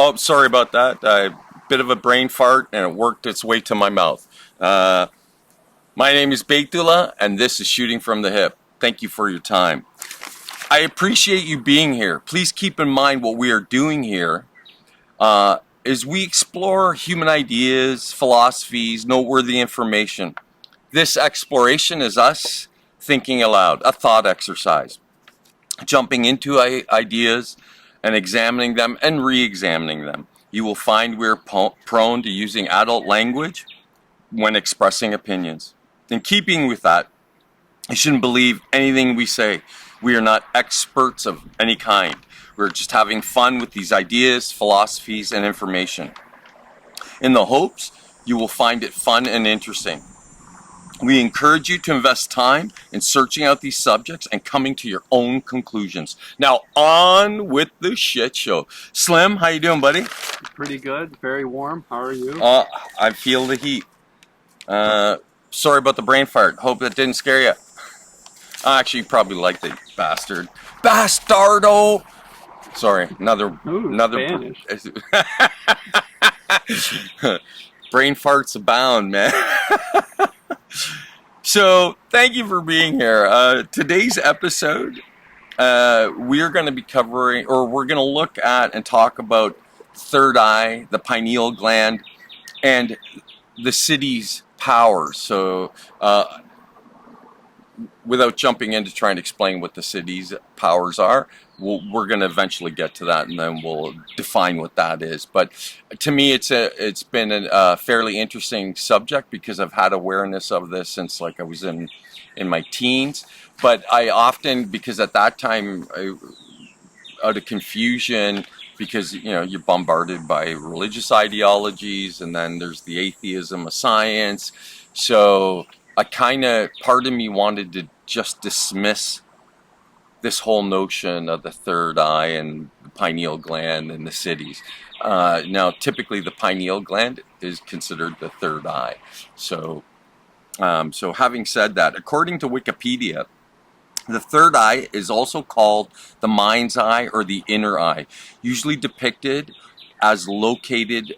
Oh, sorry about that. Bit of a brain fart, and it worked its way to my mouth. My name is Beitula, and this is Shooting from the Hip. Thank you for your time. I appreciate you being here. Please keep in mind what we are doing here is we explore human ideas, philosophies, noteworthy information. This exploration is us thinking aloud, a thought exercise, jumping into ideas and examining them and re-examining them. You will find we're prone to using adult language when expressing opinions. In keeping with that, you shouldn't believe anything we say. We are not experts of any kind. We're just having fun with these ideas, philosophies, and information. In the hopes you will find it fun and interesting. We encourage you to invest time in searching out these subjects and coming to your own conclusions. Now, on with the shit show. Slim, how you doing, buddy? Pretty good. Very warm. How are you? I feel the heat. Sorry about the brain fart. Hope that didn't scare you. Actually, you probably liked it, bastard. Bastardo! Sorry, another Spanish. Brain farts abound, man. So, thank you for being here. Today's episode, we're going to be covering, or we're going to look at and talk about third eye, the pineal gland, and the Siddhis powers. So, without jumping into trying to explain what the Siddhis powers are, we're going to eventually get to that, and then we'll define what that is. But to me, it's been a fairly interesting subject because I've had awareness of this since like I was in my teens. But I often, because at that time, out of confusion, because you're bombarded by religious ideologies, and then there's the atheism of science. So part of me wanted to just dismiss this whole notion of the third eye and the pineal gland and the Siddhis. Now, typically the pineal gland is considered the third eye. So having said that, according to Wikipedia, the third eye is also called the mind's eye or the inner eye, usually depicted as located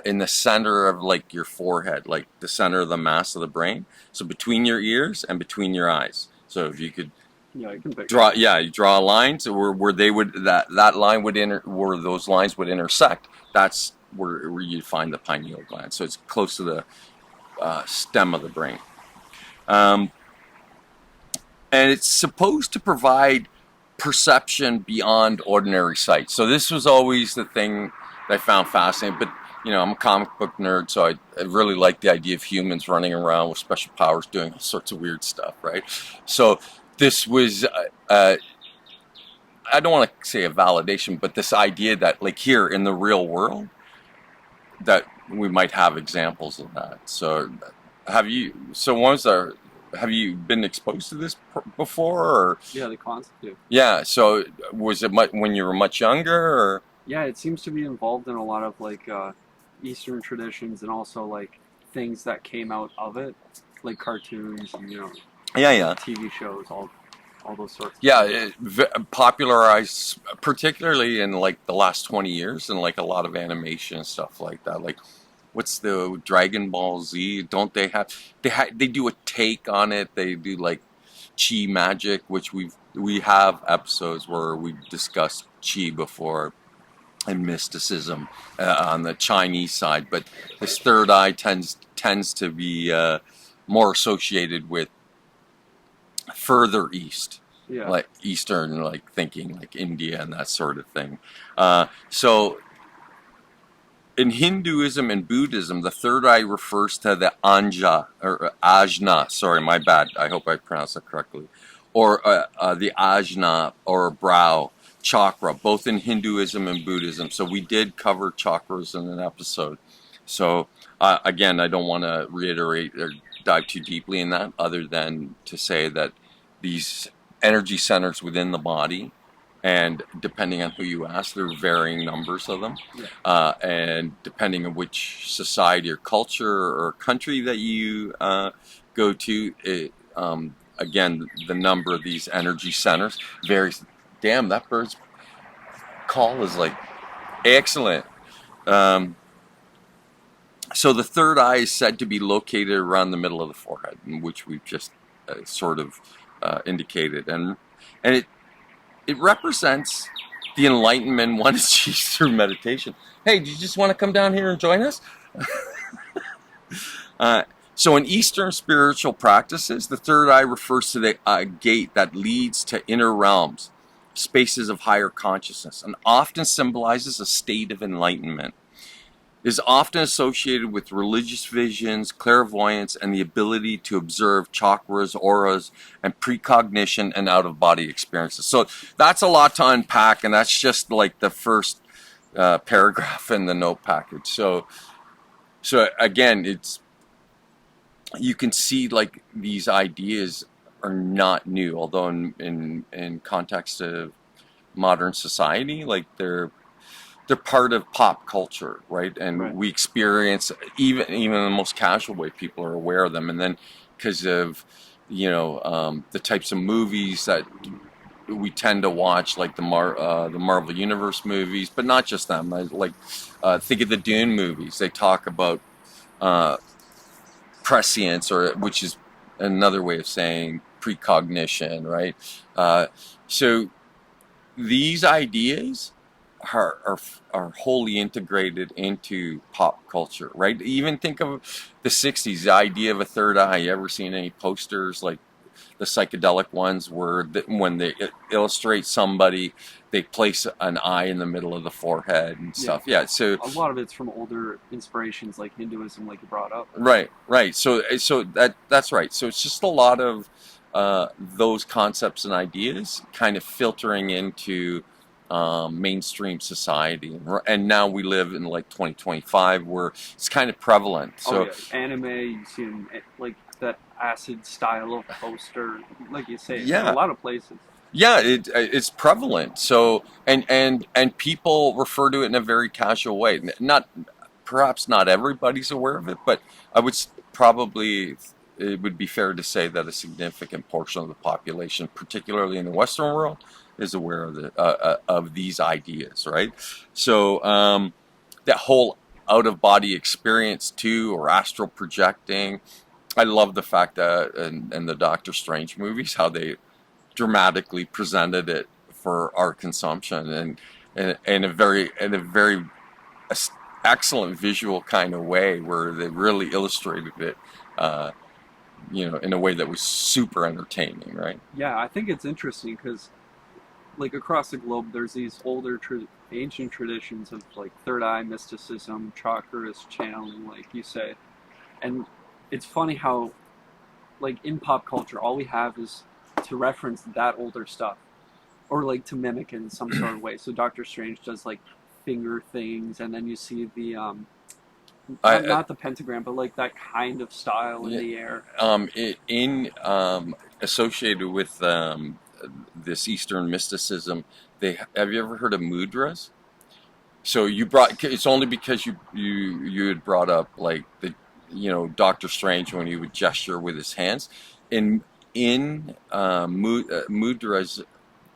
in the center of like your forehead, like the center of the mass of the brain. So between your ears and between your eyes. So if you could I can you draw a line to where they would that line would where those lines would intersect. That's where you find the pineal gland. So it's close to the stem of the brain, and it's supposed to provide perception beyond ordinary sight. So this was always the thing that I found fascinating. But I'm a comic book nerd, so I really like the idea of humans running around with special powers doing all sorts of weird stuff, right? So this was, I don't want to say a validation, but this idea that like here in the real world, that we might have examples of that. So have you been exposed to this before? Or? Yeah, the concept. Yeah, so was it when you were much younger? Or? Yeah, it seems to be involved in a lot of like Eastern traditions and also like things that came out of it, like cartoons and TV shows, all those sorts of things. It popularized particularly in like the last 20 years and like a lot of animation and stuff like that. Like what's the Dragon Ball Z? Don't they have they do a take on it. They do like chi magic, which we have episodes where we discussed chi before, and mysticism on the Chinese side. But this third eye tends to be more associated with further east, like Eastern, like thinking, like India and that sort of thing. So in Hinduism and Buddhism, the third eye refers to the ajna. Sorry, my bad. I hope I pronounced that correctly. Or the ajna or brow chakra, both in Hinduism and Buddhism. So we did cover chakras in an episode. So again, I don't want to reiterate or dive too deeply in that, other than to say that these energy centers within the body, and depending on who you ask, there are varying numbers of them. And depending on which society or culture or country that you go to, again, the number of these energy centers varies. Damn, that bird's call is like Excellent. Um, so the third eye is said to be located around the middle of the forehead, which we've just sort of indicated, and it represents the enlightenment one achieves through meditation. Hey, do you just want to come down here and join us? So in Eastern spiritual practices, the third eye refers to the gate that leads to inner realms, spaces of higher consciousness, and often symbolizes a state of enlightenment. It is often associated with religious visions, clairvoyance, and the ability to observe chakras, auras, and precognition and out-of-body experiences. So that's a lot to unpack, and that's just like the first paragraph in the note package. So again, you can see like these ideas are not new, although in context of modern society, like they're part of pop culture, right? And Right. we experience, even in the most casual way, people are aware of them. And then because of the types of movies that we tend to watch, like the Marvel Universe movies, but not just them. Think of the Dune movies. They talk about prescience, which is another way of saying precognition, right? So these ideas are wholly integrated into pop culture, right? Even think of the 60s, the idea of a third eye. You ever seen any posters like the psychedelic ones where when they illustrate somebody, they place an eye in the middle of the forehead and stuff? Yeah, so a lot of it's from older inspirations like Hinduism, like you brought up. Right. So that's right. So it's just a lot of those concepts and ideas kind of filtering into mainstream society, and now we live in like 2025 where it's kind of prevalent. So anime, you see like that acid style of poster, like you say, yeah, in a lot of places. Yeah, it's prevalent. So and people refer to it in a very casual way. Perhaps not everybody's aware of it, but I would probably, it would be fair to say that a significant portion of the population, particularly in the Western world, is aware of these ideas, right? So that whole out-of-body experience too, or astral projecting. I love the fact that in the Doctor Strange movies, how they dramatically presented it for our consumption, and in a very excellent visual kind of way, where they really illustrated it, in a way that was super entertaining, right? Yeah, I think it's interesting because, like, across the globe, there's these older, ancient traditions of like third eye mysticism, chakras, channeling, like you say, and it's funny how, like, in pop culture, all we have is to reference that older stuff, or like to mimic in some sort of way. So Doctor Strange does like finger things, and then you see the not the pentagram, but like that kind of style in the air. Associated with this Eastern mysticism, have you ever heard of mudras? So it's only because you had brought up like the Doctor Strange, when he would gesture with his hands. In mudras,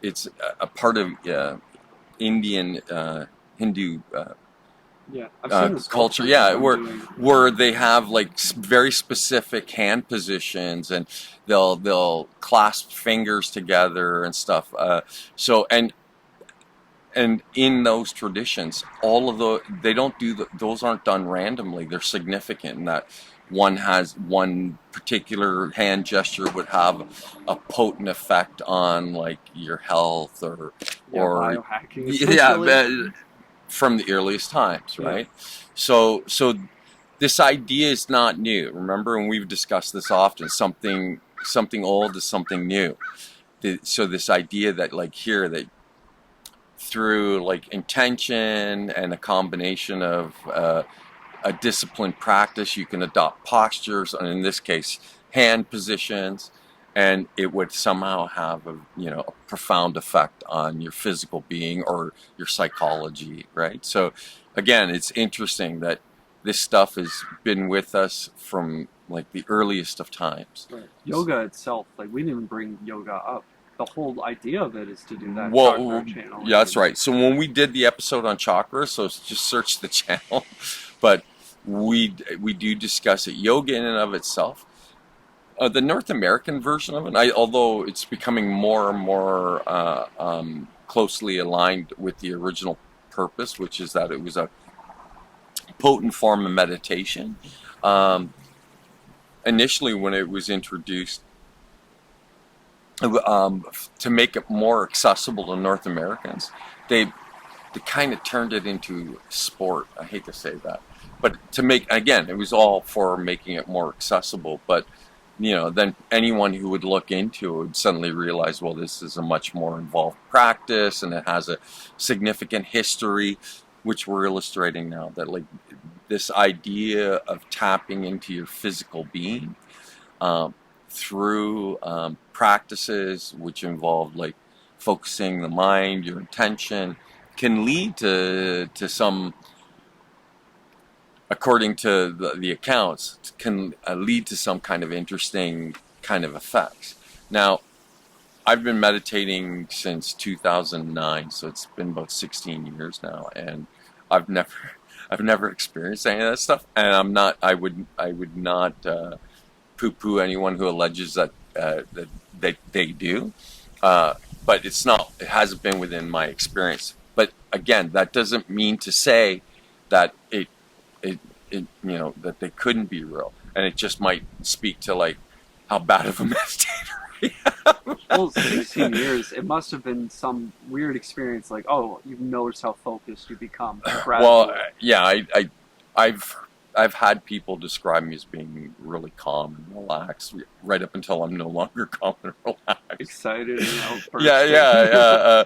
it's a part of Indian Hindu culture, where they have like very specific hand positions, and they'll clasp fingers together and stuff. And in those traditions, they don't do those aren't done randomly. They're significant in that one particular hand gesture would have a potent effect on like your health or biohacking, from the earliest times, right? So this idea is not new. Remember, and we've discussed this often, something old is something new. So this idea that like here, that through like intention and a combination of a disciplined practice, you can adopt postures, and in this case, hand positions, and it would somehow have a profound effect on your physical being or your psychology, right? So again, it's interesting that this stuff has been with us from like the earliest of times. Right. Yoga itself, like we didn't even bring yoga up. the whole idea of it is to do that Well, chakra channel. yeah, that's right. So when we did the episode on chakras, so just search the channel, but we do discuss it. Yoga in and of itself, the North American version of it, although it's becoming more and more closely aligned with the original purpose, which is that it was a potent form of meditation. Initially, when it was introduced, to make it more accessible to North Americans, they kind of turned it into sport. I hate to say that, but to make, again, it was all for making it more accessible. But then anyone who would look into it would suddenly realize, well, this is a much more involved practice, and it has a significant history, which we're illustrating now. That like this idea of tapping into your physical being through practices which involve like focusing the mind, your intention, can lead to some, according to the accounts, can lead to some kind of interesting kind of effects. Now, I've been meditating since 2009, so it's been about 16 years now, and I've never experienced any of that stuff, and I would not poo-poo anyone who alleges that they do, but it hasn't been within my experience. But again, that doesn't mean to say that it that they couldn't be real, and it just might speak to like how bad of a meditator I am. Well, 16 years, it must have been some weird experience, like, oh, you've noticed how focused you become. Well, yeah, I've had people describe me as being really calm and relaxed, right up until I'm no longer calm and relaxed. Excited, Yeah.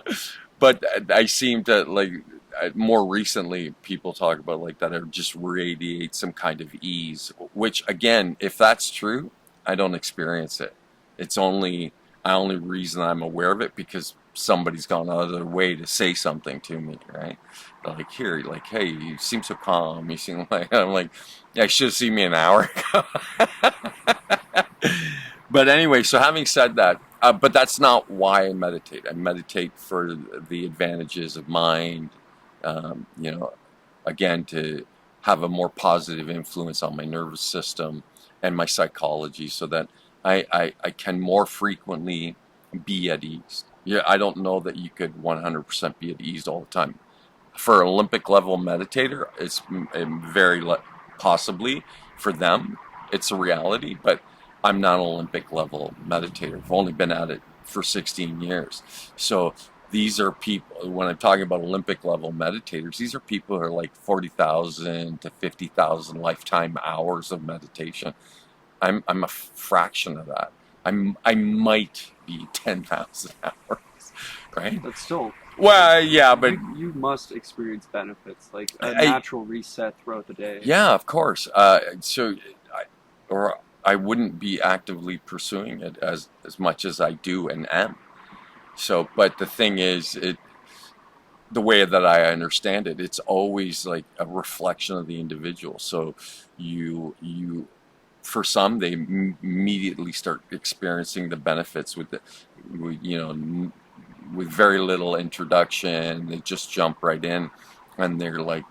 But I seem to like, more recently, people talk about like that it just radiates some kind of ease, which again, if that's true, I don't experience it. It's only reason I'm aware of it because somebody's gone out of their way to say something to me, right? Like, here, like, hey, you seem so calm. You seem like, I'm like, yeah, you should have seen me an hour ago. But anyway, so having said that, but that's not why I meditate. I meditate for the advantages of mind, again, to have a more positive influence on my nervous system and my psychology, so that I can more frequently be at ease. Yeah, I don't know that you could 100% be at ease all the time. For an Olympic level meditator, it's very possibly for them, it's a reality, but I'm not an Olympic level meditator. I've only been at it for 16 years. So these are people, when I'm talking about Olympic level meditators, these are people who are like 40,000 to 50,000 lifetime hours of meditation. I'm a fraction of that. I might be 10,000 hours, right? But still, well, yeah, but you must experience benefits, like a natural reset throughout the day. Yeah, of course. I wouldn't be actively pursuing it as much as I do and am. So, but the thing is, the way that I understand it, it's always like a reflection of the individual. So you for some, they immediately start experiencing the benefits with very little introduction. They just jump right in, and they're like,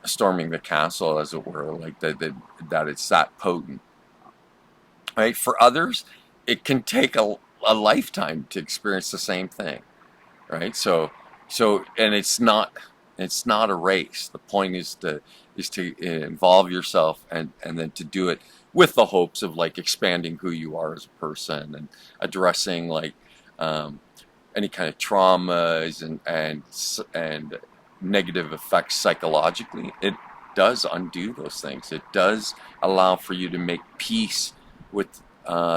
storming the castle, as it were, like that it's that potent. Right? For others, it can take a lifetime to experience the same thing. Right? So, and it's not a race. The point is to involve yourself and then to do it with the hopes of like expanding who you are as a person and addressing like any kind of traumas and negative effects psychologically. It does undo those things. It does allow for you to make peace with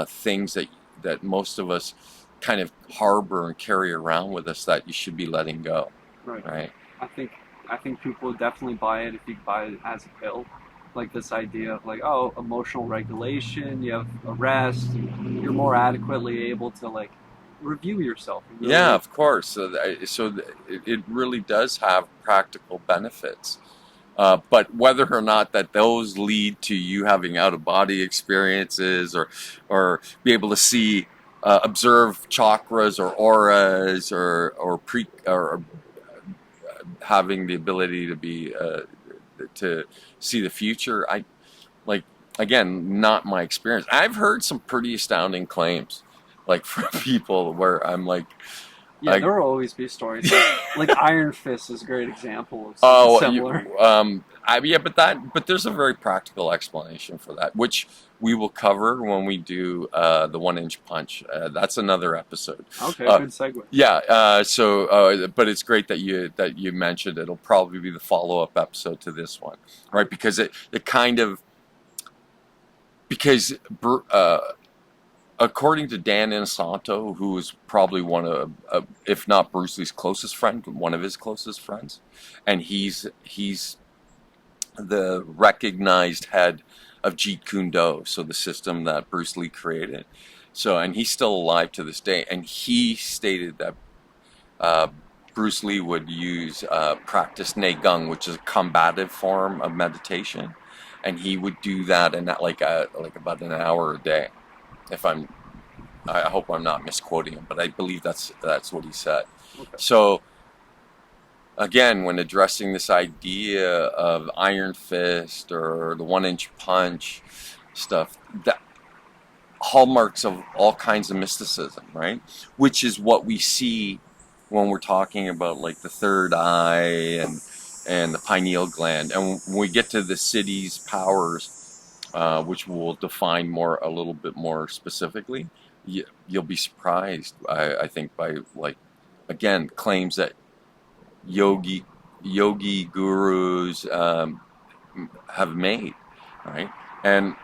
things that most of us kind of harbor and carry around with us that you should be letting go. Right? I think people would definitely buy it if you buy it as a pill. Like this idea of like, oh, emotional regulation, you have a rest, you're more adequately able to like review yourself. Really. Yeah, of course. So it really does have practical benefits. But whether or not that those lead to you having out-of-body experiences or be able to see observe chakras or auras or having the ability to be to see the future. I like again, not my experience. I've heard some pretty astounding claims, like from people where I'm like, Yeah, there will always be stories. Like Iron Fist is a great example of oh, something similar. yeah, but there's a very practical explanation for that, which we will cover when we do the 1 inch punch. That's another episode. Okay, good segue. Yeah. But it's great that you mentioned it. It'll probably be the follow-up episode to this one, right? Because it kind of because according to Dan Inosanto, who is probably one of, if not Bruce Lee's closest friend, one of his closest friends, and he's the recognized head of Jeet Kune Do, so the system that Bruce Lee created. So, and he's still alive to this day, and he stated that Bruce Lee would use practice Neigong, which is a combative form of meditation, and he would do that in like about an hour a day. I hope I'm not misquoting him, but I believe that's what he said. Okay. So again, when addressing this idea of Iron Fist or the 1 inch punch stuff, that hallmarks of all kinds of mysticism, right? Which is what we see when we're talking about like the third eye and the pineal gland, and when we get to the Siddhis powers, which we'll define a little bit more specifically, you'll be surprised, I think, by like, again, claims that yogi gurus have made, right? And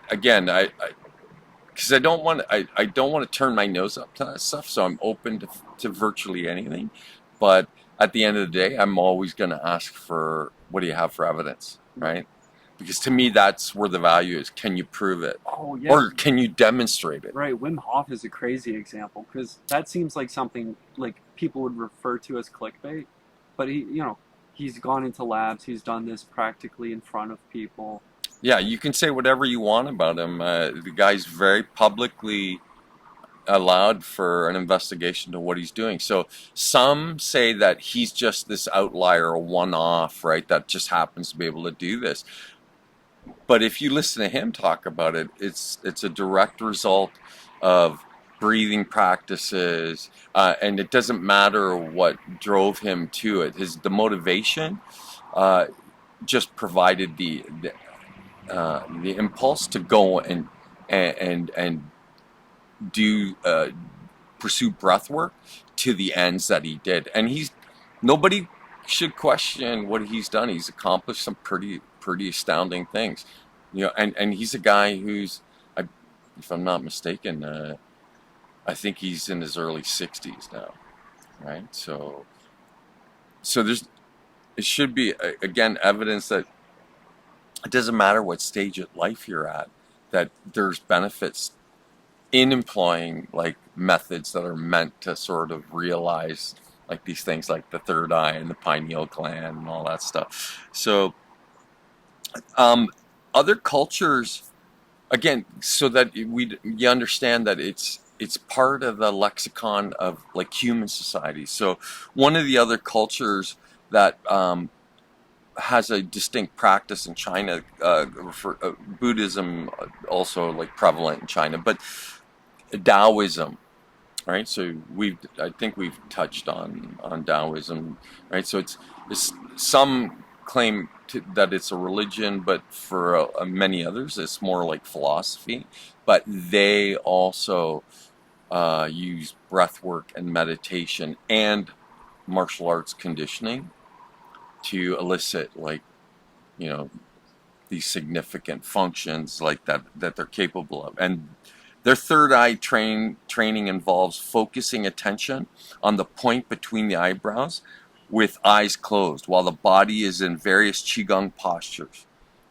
because I don't want to turn my nose up to that stuff, so I'm open to virtually anything. But at the end of the day, I'm always going to ask for, what do you have for evidence, right? Because to me, that's where the value is. Can you prove it? Oh, yeah. Or can you demonstrate it? Right. Wim Hof is a crazy example, because that seems like something like people would refer to as clickbait. But he's gone into labs. He's done this practically in front of people. Yeah, you can say whatever you want about him. The guy's very publicly allowed for an investigation to what he's doing. So some say that he's just this outlier, a one-off, right, that just happens to be able to do this. But if you listen to him talk about it, it's a direct result of breathing practices, and it doesn't matter what drove him to it. The motivation just provided the impulse to go and do pursue breath work to the ends that he did. And nobody should question what he's done. He's accomplished some pretty astounding things, and he's a guy who's, if I'm not mistaken, I think he's in his early 60s now, right? So it should be, again, evidence that it doesn't matter what stage of life you're at, that there's benefits in employing like methods that are meant to sort of realize like these things, like the third eye and the pineal gland and all that stuff. So other cultures, again, so that you understand that it's part of the lexicon of like human society. So one of the other cultures that has a distinct practice in China, Buddhism also like prevalent in China, but Taoism, right? So I think we've touched on Taoism, right? So it's some claim that it's a religion, but for many others, it's more like philosophy. But they also use breath work and meditation and martial arts conditioning to elicit, like, these significant functions like that they're capable of. And their third eye training involves focusing attention on the point between the eyebrows with eyes closed while the body is in various qigong postures.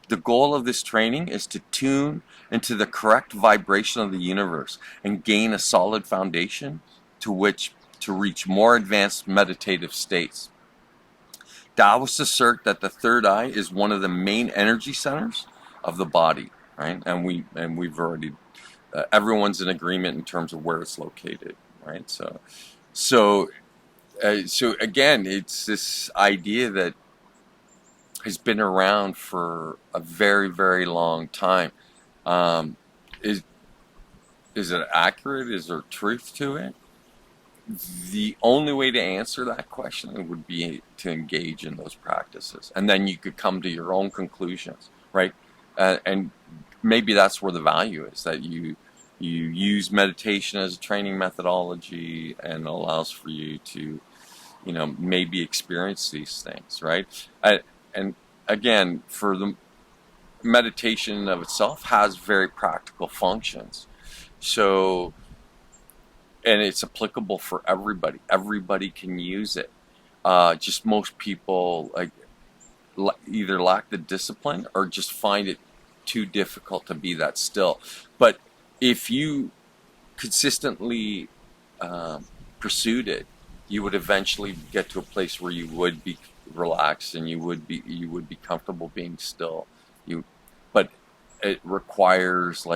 The goal of this training is to tune into the correct vibration of the universe and gain a solid foundation to reach more advanced meditative states. Taoists assert that the third eye is one of the main energy centers of the body, right? And we've already everyone's in agreement in terms of where it's located, right? So again, it's this idea that has been around for a very, very long time. Um, is is it accurate? Is there truth to it? The only way to answer that question would be to engage in those practices, and then you could come to your own conclusions, right? And maybe that's where the value is, that you use meditation as a training methodology, and allows for you to, maybe experience these things, right? And again, for the meditation of itself has very practical functions. So, and it's applicable for everybody. Everybody can use it. Just most people either lack the discipline or just find it too difficult to be that still. But if you consistently pursued it, you would eventually get to a place where you would be relaxed and you would be comfortable being still. But it requires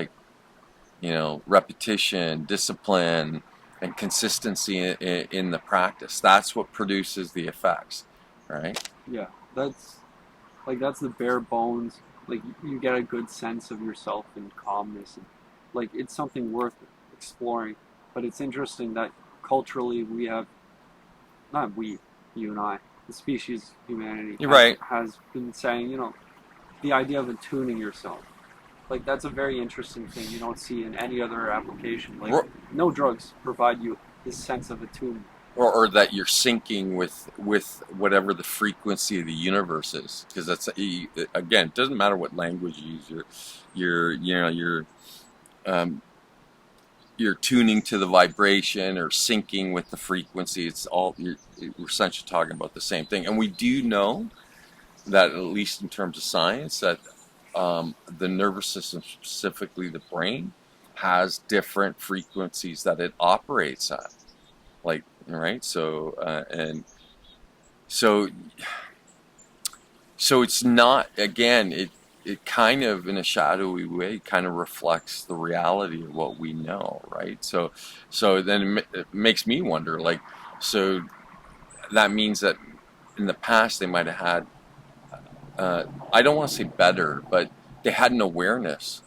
repetition, discipline, and consistency in the practice. That's what produces the effects, right? Yeah, that's the bare bones. Like, you get a good sense of yourself and calmness, and it's something worth exploring. But it's interesting that culturally we have, not we, you and I, the species humanity, You're right, has been saying, the idea of attuning yourself. That's a very interesting thing you don't see in any other application. No drugs provide you this sense of attunement. or that you're syncing with whatever the frequency of the universe is, because that's, again, it doesn't matter what language you use. You're tuning to the vibration or syncing with the frequency. It's all, we're essentially talking about the same thing. And we do know that, at least in terms of science, that the nervous system, specifically the brain, has different frequencies that it operates at. Right? So it's not, again, it kind of, in a shadowy way, kind of reflects the reality of what we know, right? So then it makes me wonder, so that means that in the past they might have had, I don't want to say better, but they had an awareness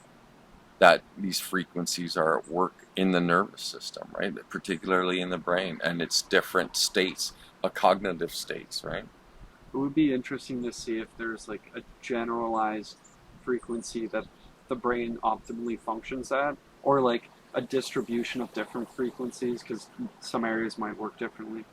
that these frequencies are at work in the nervous system, right? Particularly in the brain, and its different states, cognitive states, right? It would be interesting to see if there's a generalized frequency that the brain optimally functions at, or a distribution of different frequencies, because some areas might work differently.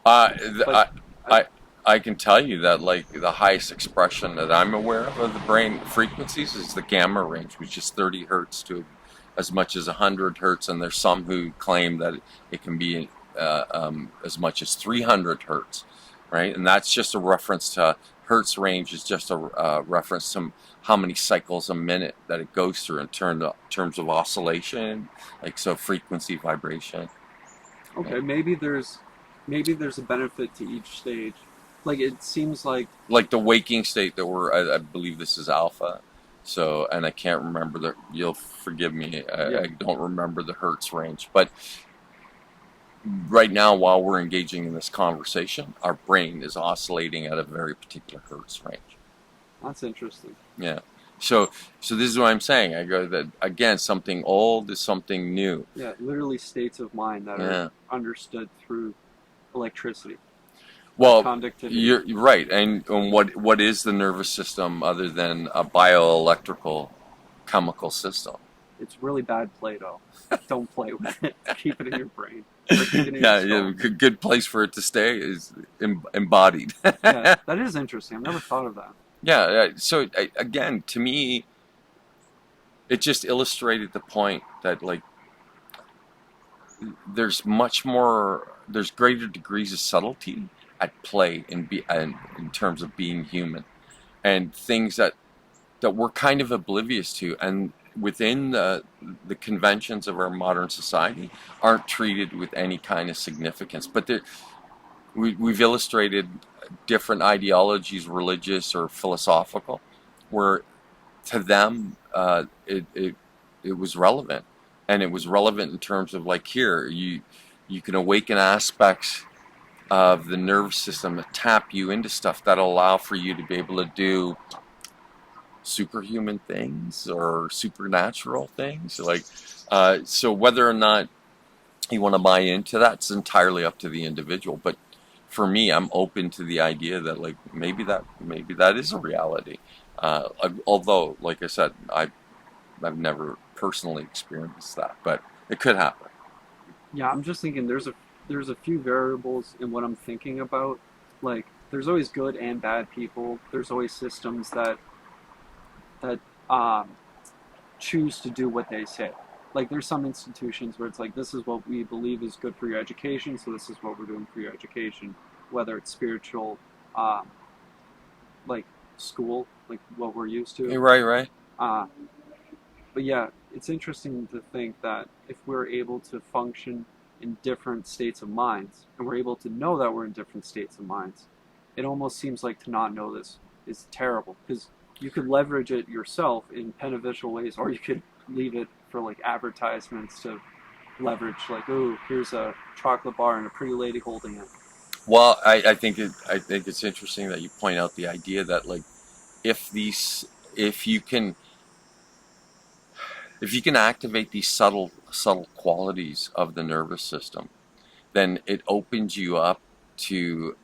I can tell you that the highest expression that I'm aware of the brain frequencies is the gamma range, which is 30 hertz to as much as 100 hertz, and there's some who claim that it can be as much as 300 hertz, right? And that's just a reference to hertz range, is just a reference to how many cycles a minute that it goes through in terms of oscillation, so frequency, vibration. Okay, maybe there's a benefit to each stage. It seems like the waking state that I believe this is alpha. So, and I can't remember you'll forgive me, I don't remember the hertz range. But right now, while we're engaging in this conversation, our brain is oscillating at a very particular hertz range. That's interesting. Yeah. So this is what I'm saying. I go that, again, something old is something new. Yeah, literally states of mind that are understood through electricity. Well, you're right. And what is the nervous system other than a bioelectrical chemical system? It's really bad Play-Doh. Don't play with it. Keep it in your brain. Yeah, good place for it to stay is embodied. Yeah, that is interesting. I've never thought of that. Yeah. So again, to me, it just illustrated the point that there's greater degrees of subtlety at play in terms of being human, and things that we're kind of oblivious to, and within the conventions of our modern society aren't treated with any kind of significance. But we've illustrated different ideologies, religious or philosophical, where to them it was relevant, and it was relevant in terms of like here you can awaken aspects of the nervous system that tap you into stuff that allow for you to be able to do superhuman things or supernatural things. Like, so whether or not you want to buy into that, it's entirely up to the individual. But for me, I'm open to the idea that like maybe that is a reality. Although, like I said, I've never personally experienced that, but it could happen. Yeah, I'm just thinking there's a few variables in what I'm thinking about. Like, there's always good and bad people. There's always systems that choose to do what they say. Like, there's some institutions where it's like, this is what we believe is good for your education, so this is what we're doing for your education. Whether it's spiritual, like school, like what we're used to. Right. But yeah, it's interesting to think that if we're able to function in different states of minds, and we're able to know that we're in different states of minds, it almost seems like to not know this is terrible, because you could leverage it yourself in beneficial ways, or you could leave it for like advertisements to leverage, like, oh, here's a chocolate bar and a pretty lady holding it. Well, I think it's interesting that you point out the idea that like if you can activate these subtle qualities of the nervous system, then it opens you up to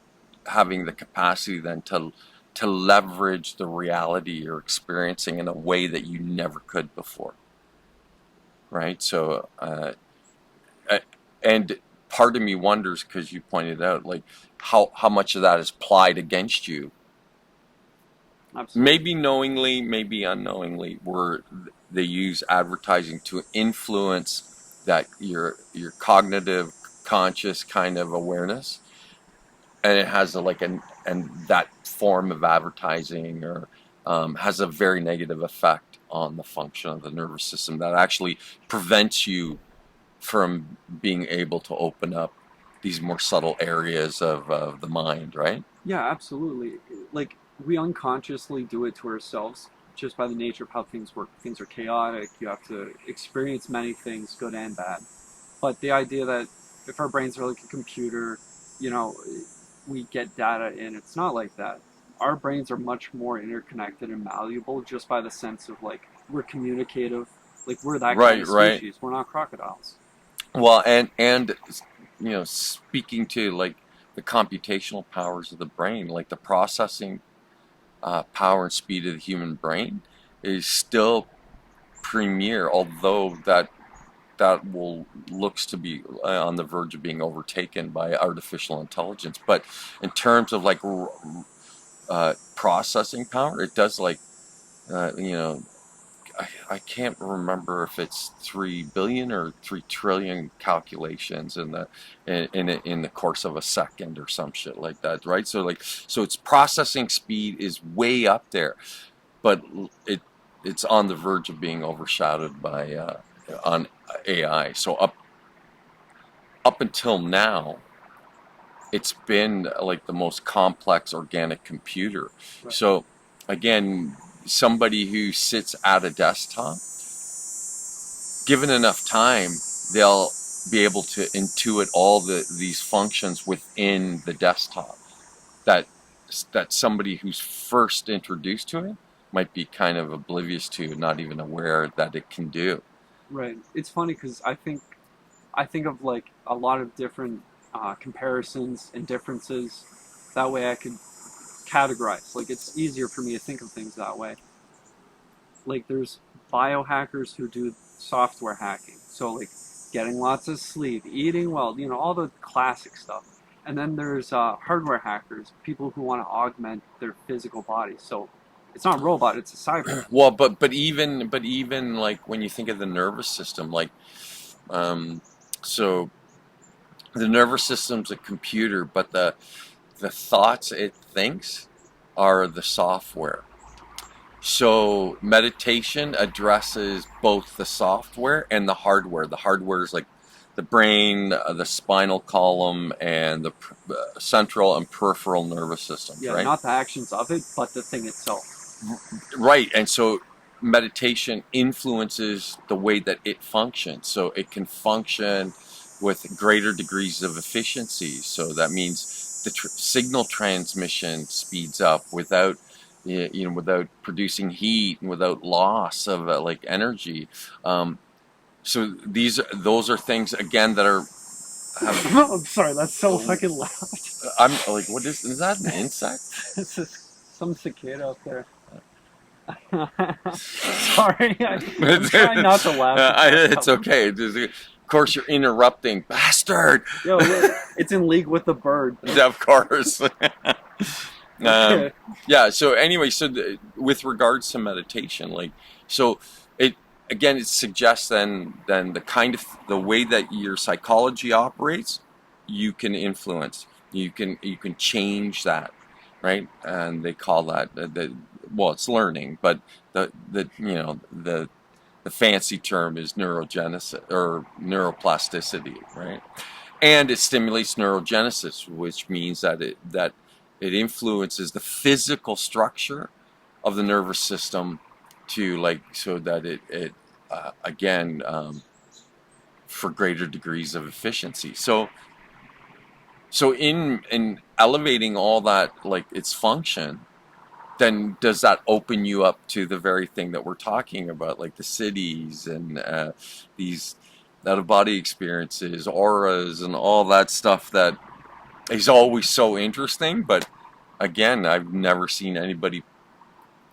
having the capacity then to leverage the reality you're experiencing in a way that you never could before. Right? So, and part of me wonders, because you pointed out, like, how much of that is applied against you. Absolutely. Maybe knowingly, maybe unknowingly, where they use advertising to influence that your cognitive, conscious kind of awareness, and it has and that form of advertising or has a very negative effect on the function of the nervous system that actually prevents you from being able to open up these more subtle areas of the mind, right? Yeah, absolutely. Like, we unconsciously do it to ourselves just by the nature of how things work. Things are chaotic. You have to experience many things, good and bad. But the idea that if our brains are like a computer, you know, we get data in, it's not like that. Our brains are much more interconnected and malleable just by the sense of, like, we're communicative. Like, we're that kind of species. Right. We're not crocodiles. Well, and you know, speaking to like the computational powers of the brain, like the processing power and speed of the human brain is still premier, although that looks to be on the verge of being overtaken by artificial intelligence. But in terms of like processing power, it does like you know, I can't remember if it's 3 billion or 3 trillion calculations in the course of a second or some shit like that, right? So its processing speed is way up there, but it's on the verge of being overshadowed by on AI. So up until now, it's been like the most complex organic computer. Right. So again, somebody who sits at a desktop, given enough time, they'll be able to intuit all these functions within the desktop that somebody who's first introduced to it might be kind of oblivious to, not even aware that it can do. Right. It's funny because I think of like a lot of different comparisons and differences. That way I could categorize. Like, it's easier for me to think of things that way. Like, there's biohackers who do software hacking. So, like, getting lots of sleep, eating well, you know, all the classic stuff. And then there's hardware hackers, people who want to augment their physical body. So it's not a robot, it's a cyber. Well, but even like when you think of the nervous system, like so the nervous system's a computer, but the thoughts it thinks are the software. So meditation addresses both the software and the hardware. The hardware is like the brain, the spinal column, and the central and peripheral nervous systems. Yeah, right? Not the actions of it, but the thing itself. Right, and so meditation influences the way that it functions. So it can function with greater degrees of efficiency. So that means the signal transmission speeds up without, without producing heat and without loss of like energy. So those are things again that are. I'm sorry, that's so fucking loud. I'm like, what is that? An insect? It's just some cicada up there. Sorry, I'm trying not to laugh. It's okay. Of course, you're interrupting, bastard. Yo, it's in league with the bird. Of course. Okay. Yeah. So anyway, with regards to meditation, like, so it again, it suggests then the way that your psychology operates, you can influence. You can change that, right? And they call that well, it's learning, but the fancy term is neurogenesis or neuroplasticity, right? And it stimulates neurogenesis, which means that it influences the physical structure of the nervous system so that it again for greater degrees of efficiency. So in elevating all that, like its function, then does that open you up to the very thing that we're talking about, like the Siddhis and these out-of-body experiences, auras, and all that stuff that is always so interesting. But again, I've never seen anybody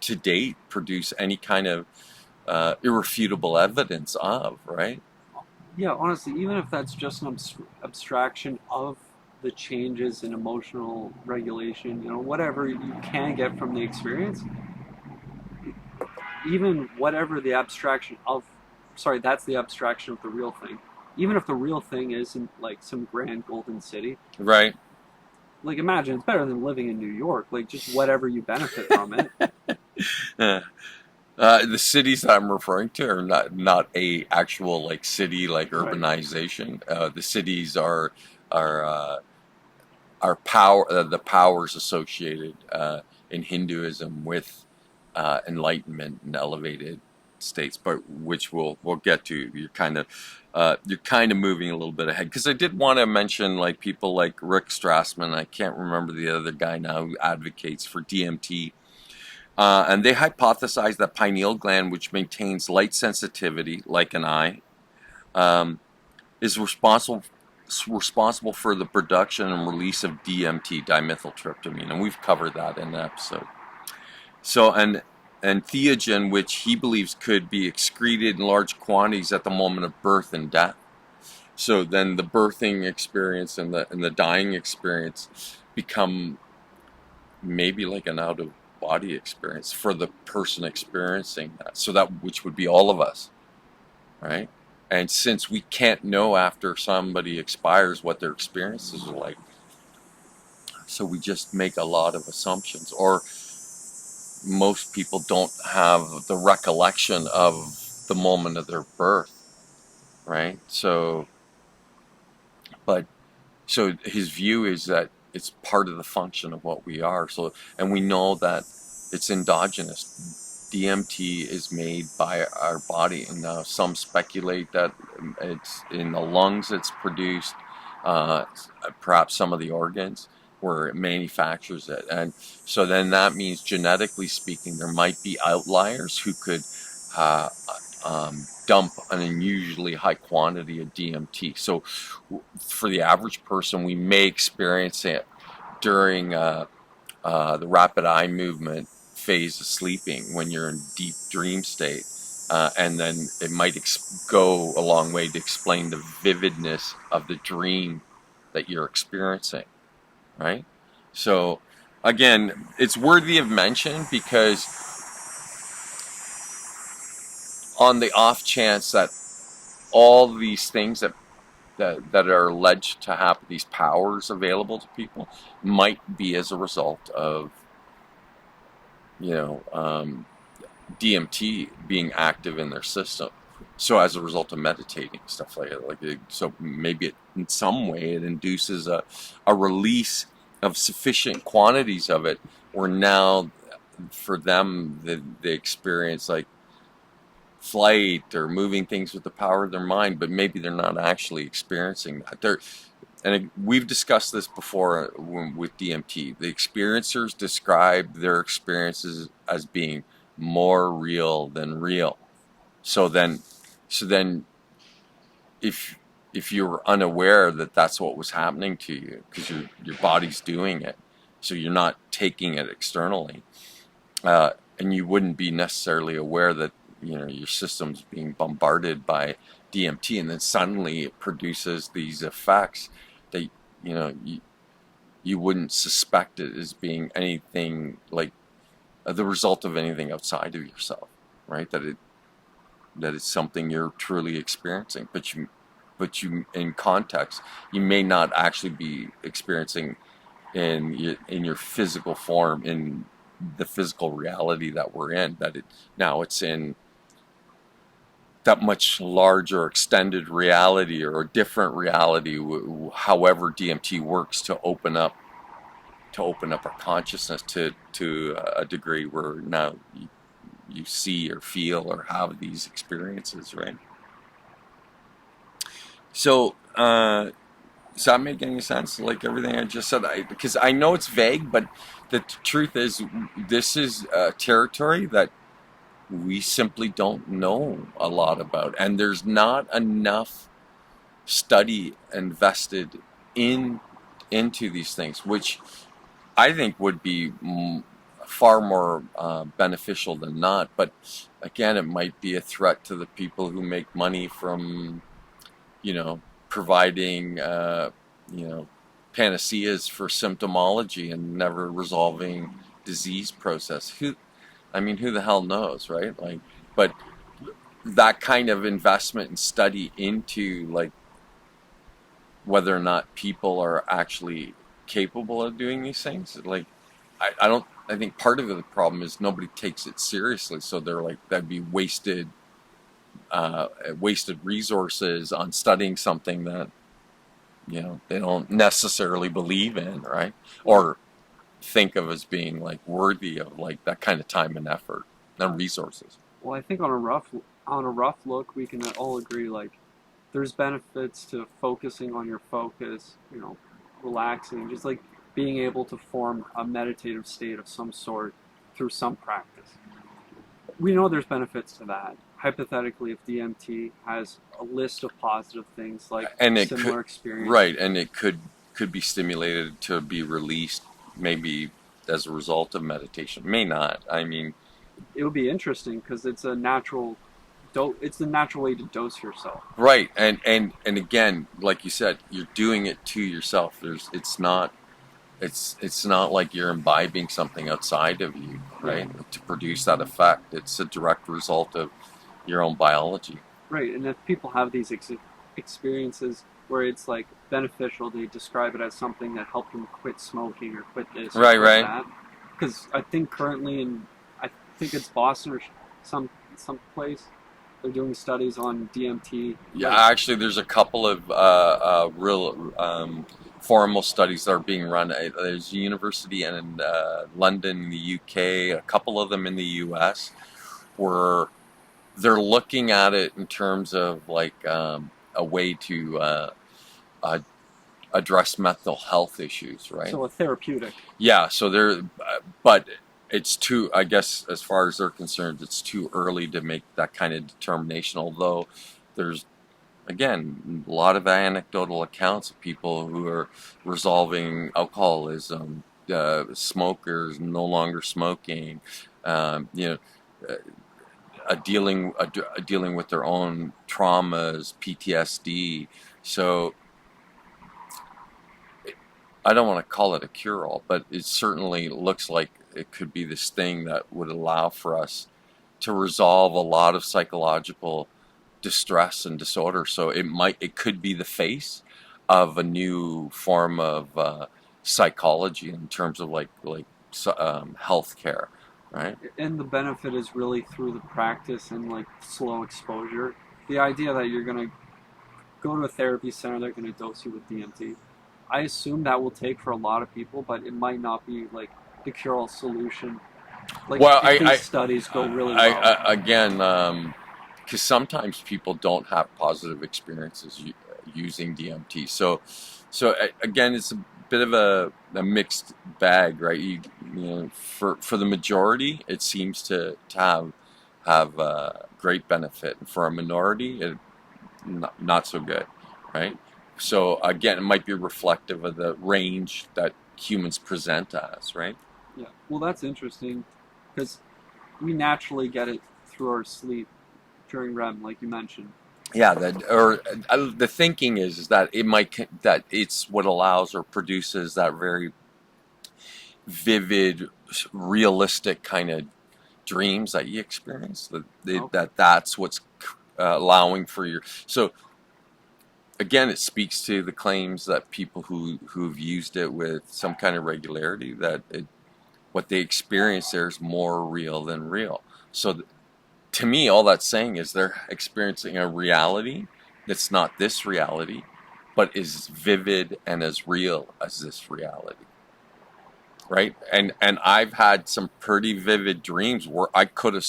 to date produce any kind of irrefutable evidence of, right? Yeah, honestly, even if that's just an abstraction of the changes in emotional regulation, whatever you can get from the experience, even whatever the abstraction of, sorry, that's the abstraction of the real thing. Even if the real thing isn't like some grand golden city, right? Like, imagine, it's better than living in New York. Like, just whatever you benefit from it. The cities that I'm referring to are not a actual like city, like urbanization. Right. The cities are power, the powers associated in Hinduism with enlightenment and elevated states, but which we'll get to. You're kind of moving a little bit ahead, because I did want to mention like people like Rick Strassman. I can't remember the other guy now who advocates for DMT. And they hypothesize that pineal gland, which maintains light sensitivity like an eye, is responsible for the production and release of DMT, dimethyltryptamine, and we've covered that in the episode. So, and theogen, which he believes could be excreted in large quantities at the moment of birth and death. So then the birthing experience and the dying experience become maybe like an out-of-body experience for the person experiencing that. So that, which would be all of us, right? And since we can't know after somebody expires what their experiences are like, so we just make a lot of assumptions, or most people don't have the recollection of the moment of their birth, right? So his view is that it's part of the function of what we are. So, and we know that it's endogenous. DMT is made by our body, and some speculate that it's in the lungs. It's produced, perhaps some of the organs where it manufactures it, and so then that means, genetically speaking, there might be outliers who could dump an unusually high quantity of DMT. So for the average person, we may experience it during the rapid eye movement phase of sleeping, when you're in deep dream state, and then it might go a long way to explain the vividness of the dream that you're experiencing, right? So again, it's worthy of mention, because on the off chance that all these things that are alleged to have these powers available to people might be as a result of DMT being active in their system. So as a result of meditating, stuff like that, so maybe in some way it induces a release of sufficient quantities of it, where now for them they experience like flight or moving things with the power of their mind, but maybe they're not actually experiencing that. We've discussed this before with DMT. The experiencers describe their experiences as being more real than real. So then, if you're unaware that that's what was happening to you, because your body's doing it, so you're not taking it externally, and you wouldn't be necessarily aware that your system's being bombarded by DMT, and then suddenly it produces these effects that you wouldn't suspect it as being anything like the result of anything outside of yourself, right? That it's something you're truly experiencing, but you in context, you may not actually be experiencing in your physical form, in the physical reality that we're in. Now it's in that much larger extended reality, or a different reality, however DMT works to open up our consciousness to a degree where now you see or feel or have these experiences, right? So does that make any sense? Like everything I just said, because I know it's vague, but the truth is, this is a territory that we simply don't know a lot about, and there's not enough study invested into these things, which I think would be far more beneficial than not. But again, it might be a threat to the people who make money from providing panaceas for symptomology and never resolving disease process. Who the hell knows, right? But that kind of investment and study into whether or not people are actually capable of doing these things, I think part of the problem is nobody takes it seriously, so they're that'd be wasted resources on studying something that they don't necessarily believe in, right? Or think of as being worthy of that kind of time and effort and resources. Well, I think on a rough look, we can all agree there's benefits to focusing on your focus, relaxing, just being able to form a meditative state of some sort through some practice. We know there's benefits to that. Hypothetically, if DMT has a list of positive things similar experience, right, and it could be stimulated to be released, maybe as a result of meditation, may not. It would be interesting because it's a natural. It's the natural way to dose yourself. Right, and again, like you said, you're doing it to yourself. It's not like you're imbibing something outside of you, right? Yeah. To produce that effect, it's a direct result of your own biology. Right, and if people have these experiences where it's beneficial, they describe it as something that helped them quit smoking or quit this, right, that. Because I think currently I think it's Boston or some place, they're doing studies on DMT. Yeah, actually, there's a couple of real formal studies that are being run. There's a university in London, in the UK, a couple of them in the US, where they're looking at it in terms of a way to address mental health issues, right? So a therapeutic. Yeah, so but it's too, I guess, as far as they're concerned, it's too early to make that kind of determination, although there's, again, a lot of anecdotal accounts of people who are resolving alcoholism, smokers no longer smoking, dealing with their own traumas, PTSD. So I don't want to call it a cure-all, but it certainly looks like it could be this thing that would allow for us to resolve a lot of psychological distress and disorder. So it could be the face of a new form of psychology in terms of healthcare, right? And the benefit is really through the practice and slow exposure. The idea that you're gonna go to a therapy center, they're gonna dose you with DMT. I assume that will take for a lot of people, but it might not be the cure-all solution. These studies go really well. Again, because sometimes people don't have positive experiences using DMT. So again, it's a bit of a mixed bag, right? You know, for the majority, it seems to have great benefit, and for a minority, it not so good, right? So again, it might be reflective of the range that humans present as, right? Yeah. Well, that's interesting because we naturally get it through our sleep during REM, like you mentioned. Yeah, the thinking is that that it's what allows or produces that very vivid, realistic kind of dreams that you experience. That's what's allowing for your. So again, it speaks to the claims that people who've used it with some kind of regularity, that what they experience there is more real than real. So to me, all that's saying is they're experiencing a reality that's not this reality, but is vivid and as real as this reality. Right? And I've had some pretty vivid dreams where I could have,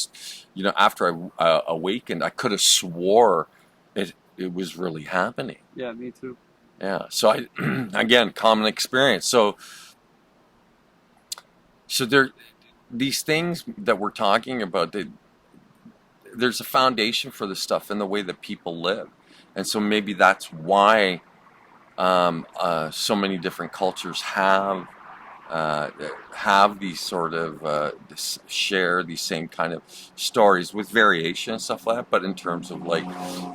you know, after I awakened, I could have swore it was really happening. Yeah, me too. Yeah. So again, common experience. So there, these things that we're talking about, there's a foundation for this stuff in the way that people live, and so maybe that's why so many different cultures have these sort of share these same kind of stories with variation and stuff like that, but in terms of like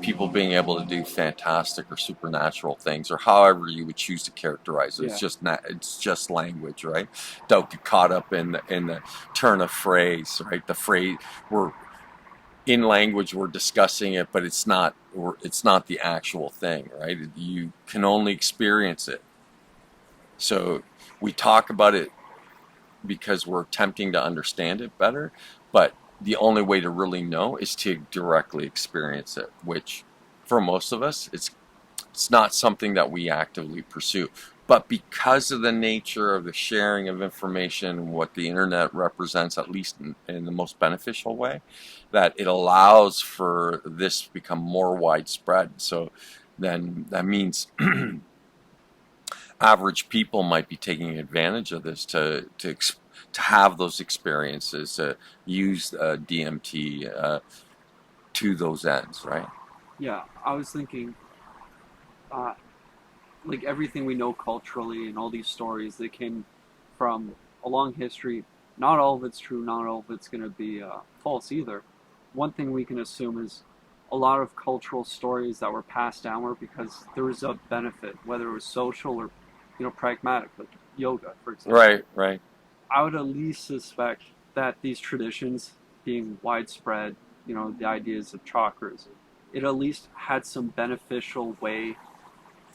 people being able to do fantastic or supernatural things, or however you would choose to characterize it. Yeah. It's just language, right? Don't get caught up in the turn of phrase, right? The phrase, we're in language, we're discussing it, but it's not the actual thing, right? You can only experience it. So we talk about it because we're attempting to understand it better, but the only way to really know is to directly experience it, which for most of us, it's not something that we actively pursue. But because of the nature of the sharing of information, what the internet represents, at least in the most beneficial way, that it allows for this to become more widespread. So then that means average people might be taking advantage of this to have those experiences, to use DMT to those ends, right? Yeah, I was thinking, like everything we know culturally and all these stories that came from a long history, not all of it's true, not all of it's going to be false either. One thing we can assume is a lot of cultural stories that were passed down were because there was a benefit, whether it was social or, you know, pragmatic, like yoga, for example. Right. I would at least suspect that these traditions being widespread, you know, the ideas of chakras, it at least had some beneficial way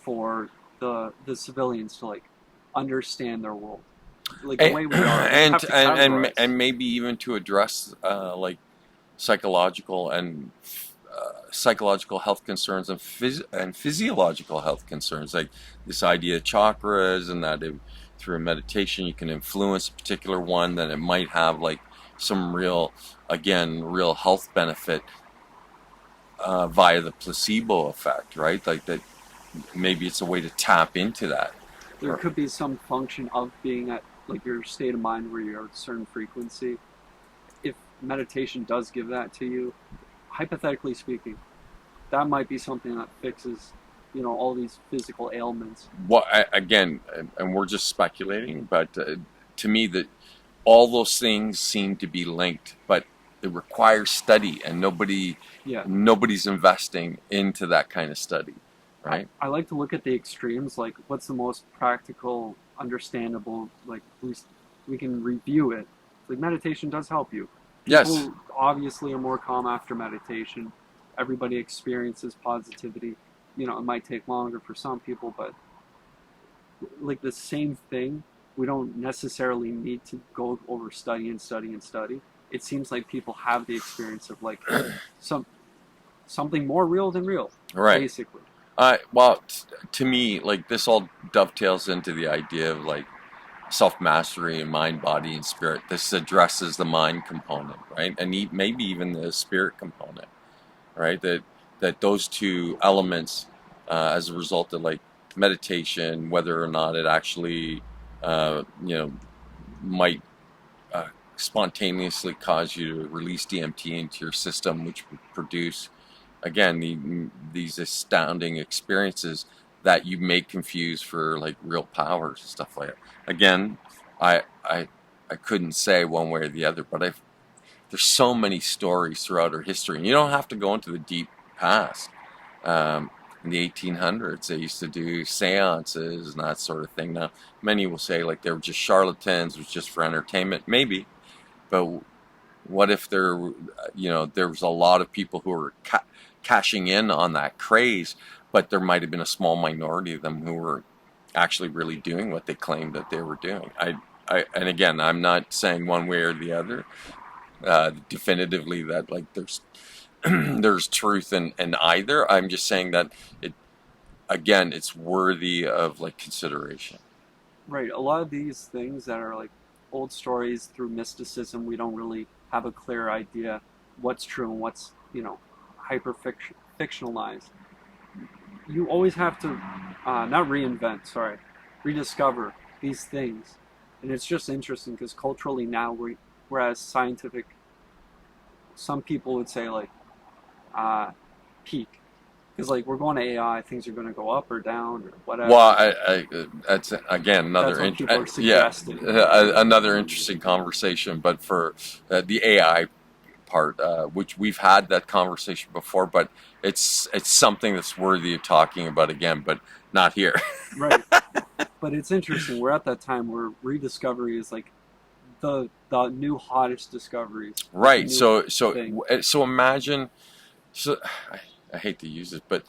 for the civilians to like understand their world, like the way we are, and maybe even to address like psychological health concerns and physiological health concerns, like this idea of chakras, and that through meditation you can influence a particular one, then it might have like some real health benefit via the placebo effect, right? Like that. Maybe it's a way to tap into that. There could be some function of being at like your state of mind where you're at a certain frequency. If meditation does give that to you, hypothetically speaking, that might be something that fixes, you know, all these physical ailments. Well, again, and we're just speculating, but to me, that all those things seem to be linked, but it requires study, and nobody's investing into that kind of study. Right. I like to look at the extremes, like what's the most practical, understandable, like at least we can review it. Like meditation does help you. People obviously are more calm after meditation. Everybody experiences positivity. You know, it might take longer for some people, but like the same thing, we don't necessarily need to go over study. It seems like people have the experience of like something more real than real, right? Basically. Well, to me, like this all dovetails into the idea of like self-mastery and mind, body, and spirit. This addresses the mind component, right? And maybe even the spirit component. right? That those two elements, as a result of like meditation, whether or not it actually, might spontaneously cause you to release DMT into your system, which would produce, again, these astounding experiences that you may confuse for like real powers and stuff like that. Again, I I I couldn't say one way or the other, but there's so many stories throughout our history, and you don't have to go into the deep past. In the 1800s, they used to do seances and that sort of thing. Now, many will say like they were just charlatans, it was just for entertainment, maybe, but what if there was a lot of people who were cashing in on that craze, but there might have been a small minority of them who were actually really doing what they claimed that they were doing. And again, I'm not saying one way or the other, definitively that like there's truth in either. I'm just saying that it's worthy of like consideration. Right. A lot of these things that are like old stories through mysticism, we don't really have a clear idea what's true and what's, hyper fictionalized. You always have to not reinvent, sorry, rediscover these things. And it's just interesting because culturally now, whereas scientific, some people would say like peak. Because like we're going to AI, things are going to go up or down or whatever. Well, that's again another another interesting conversation. But for the AI part, which we've had that conversation before, but it's something that's worthy of talking about again, but not here. Right. But it's interesting. We're at that time where rediscovery is like the new hottest discoveries. Right. So imagine. So I hate to use it, but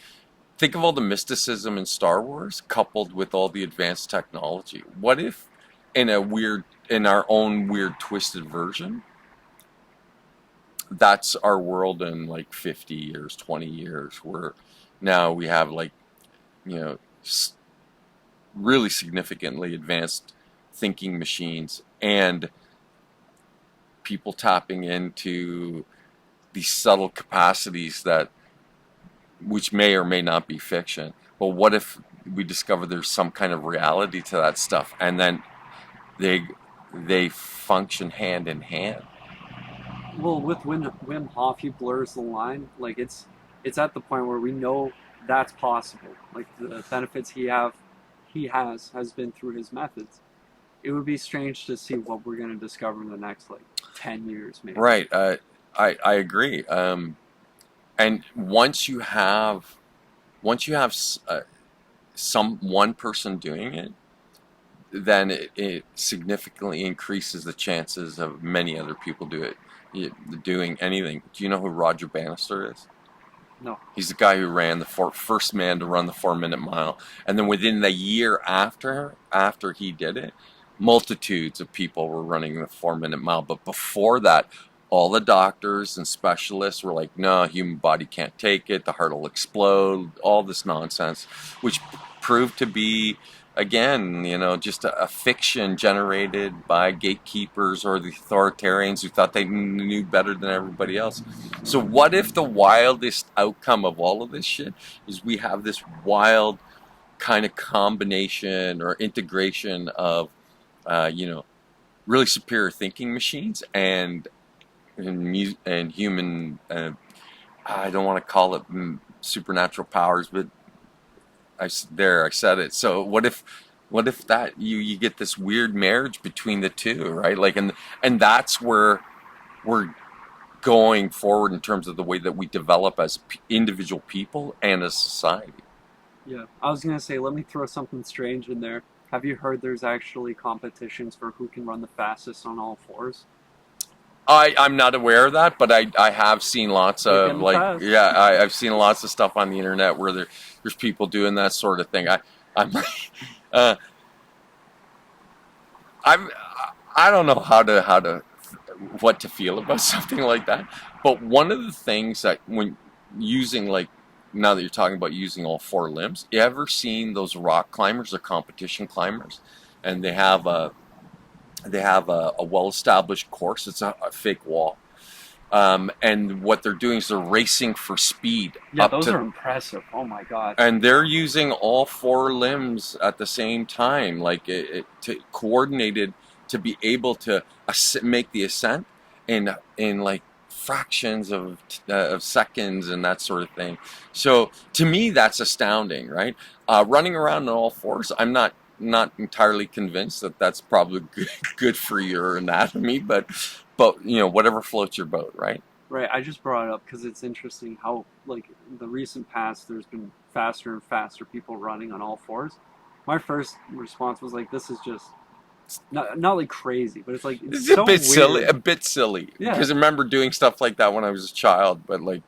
think of all the mysticism in Star Wars coupled with all the advanced technology. What if, in our own weird twisted version, that's our world in like 50 years, 20 years, where now we have like, really significantly advanced thinking machines and people tapping into these subtle capacities which may or may not be fiction. But what if we discover there's some kind of reality to that stuff, and then they function hand in hand? Well, with Wim Hof, he blurs the line. Like it's at the point where we know that's possible. Like the benefits he has been through his methods. It would be strange to see what we're going to discover in the next like 10 years, maybe. Right. I agree. And once you have one person doing it, then it significantly increases the chances of many other people doing anything. Do you know who Roger Bannister is? No. He's the guy who ran the first man to run the 4-minute mile, and then within the year after he did it, multitudes of people were running the 4-minute mile. But before that, all the doctors and specialists were like, no, human body can't take it, the heart will explode, all this nonsense, which proved to be, again, just a fiction generated by gatekeepers or the authoritarians who thought they knew better than everybody else. So what if the wildest outcome of all of this shit is we have this wild kind of combination or integration of, really superior thinking machines and human, I don't want to call it supernatural powers, but I said it. So what if that you get this weird marriage between the two, right? Like, and that's where we're going forward in terms of the way that we develop as individual people and as society. Yeah, I was gonna say, let me throw something strange in there. Have you heard there's actually competitions for who can run the fastest on all fours? I'm not aware of that, but I have seen lots of I've seen lots of stuff on the internet where there's people doing that sort of thing. I don't know what to feel about something like that. But one of the things that when using, like, now that you're talking about using all 4 limbs, you ever seen those rock climbers or competition climbers, and they have a well-established course. It's a fake wall, And what they're doing is they're racing for speed. Yeah, those are impressive. Oh my god. And they're using all four limbs at the same time, like coordinated to be able to make the ascent in like fractions of seconds and that sort of thing. So to me, that's astounding, right? Running around on all fours, I'm not entirely convinced that that's probably good for your anatomy, but you know, whatever floats your boat, right? Right, I just brought it up because it's interesting how, like, in the recent past, there's been faster and faster people running on all fours. My first response was like, this is just not like crazy, but it's like it's so a bit weird. a bit silly. Yeah. Because I remember doing stuff like that when I was a child, but like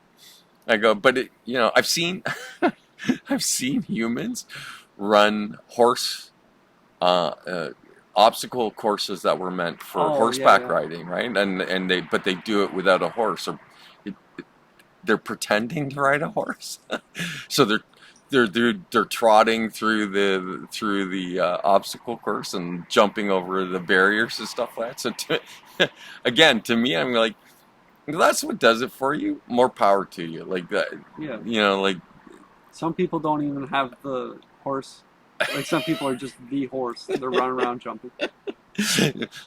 I go, but it, you know, I've seen I've seen humans run horse obstacle courses that were meant for horseback riding, right? And they do it without a horse, or they're pretending to ride a horse, so they're trotting through the obstacle course and jumping over the barriers and stuff like that. So again, to me, I'm like, that's what does it for you. More power to you. Like that. Yeah. You know, like some people don't even have the horse. Like some people are just the horse. They're running around jumping.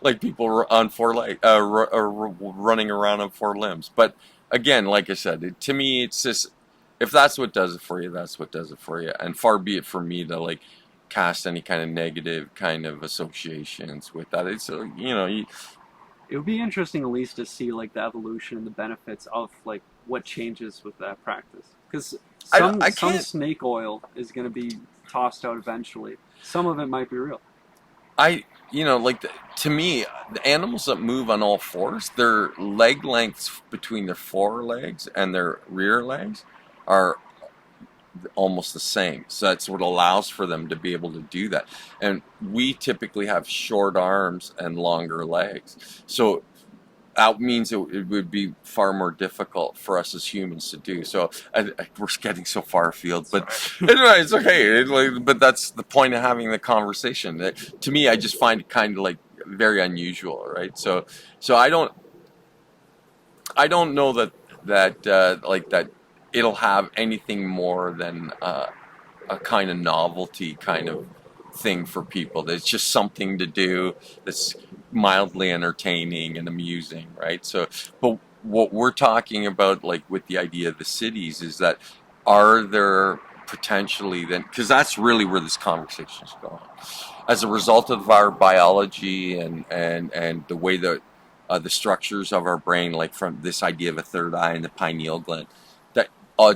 Like people on four legs, running around on four limbs. But again, like I said, to me, it's just, if that's what does it for you, that's what does it for you. And far be it for me to like cast any kind of negative kind of associations with that. It's you know, it would be interesting at least to see like the evolution and the benefits of like what changes with that practice. Because some snake oil is going to be tossed out eventually. Some of it might be real. You know, like to me, the animals that move on all fours, their leg lengths between their forelegs and their rear legs are almost the same. So that's what allows for them to be able to do that. And we typically have short arms and longer legs. So that means it would be far more difficult for us as humans to do. So we're getting so far afield, but anyway, it's okay. But that's the point of having the conversation. To me, I just find it kind of like very unusual, right? So I don't know that it'll have anything more than a kind of novelty kind of thing for people. That's just something to do that's mildly entertaining and amusing, right? So, but what we're talking about, like with the idea of the Siddhis, is that are there potentially then, because that's really where this conversation is going, as a result of our biology and the way that the structures of our brain, like from this idea of a third eye and the pineal gland, that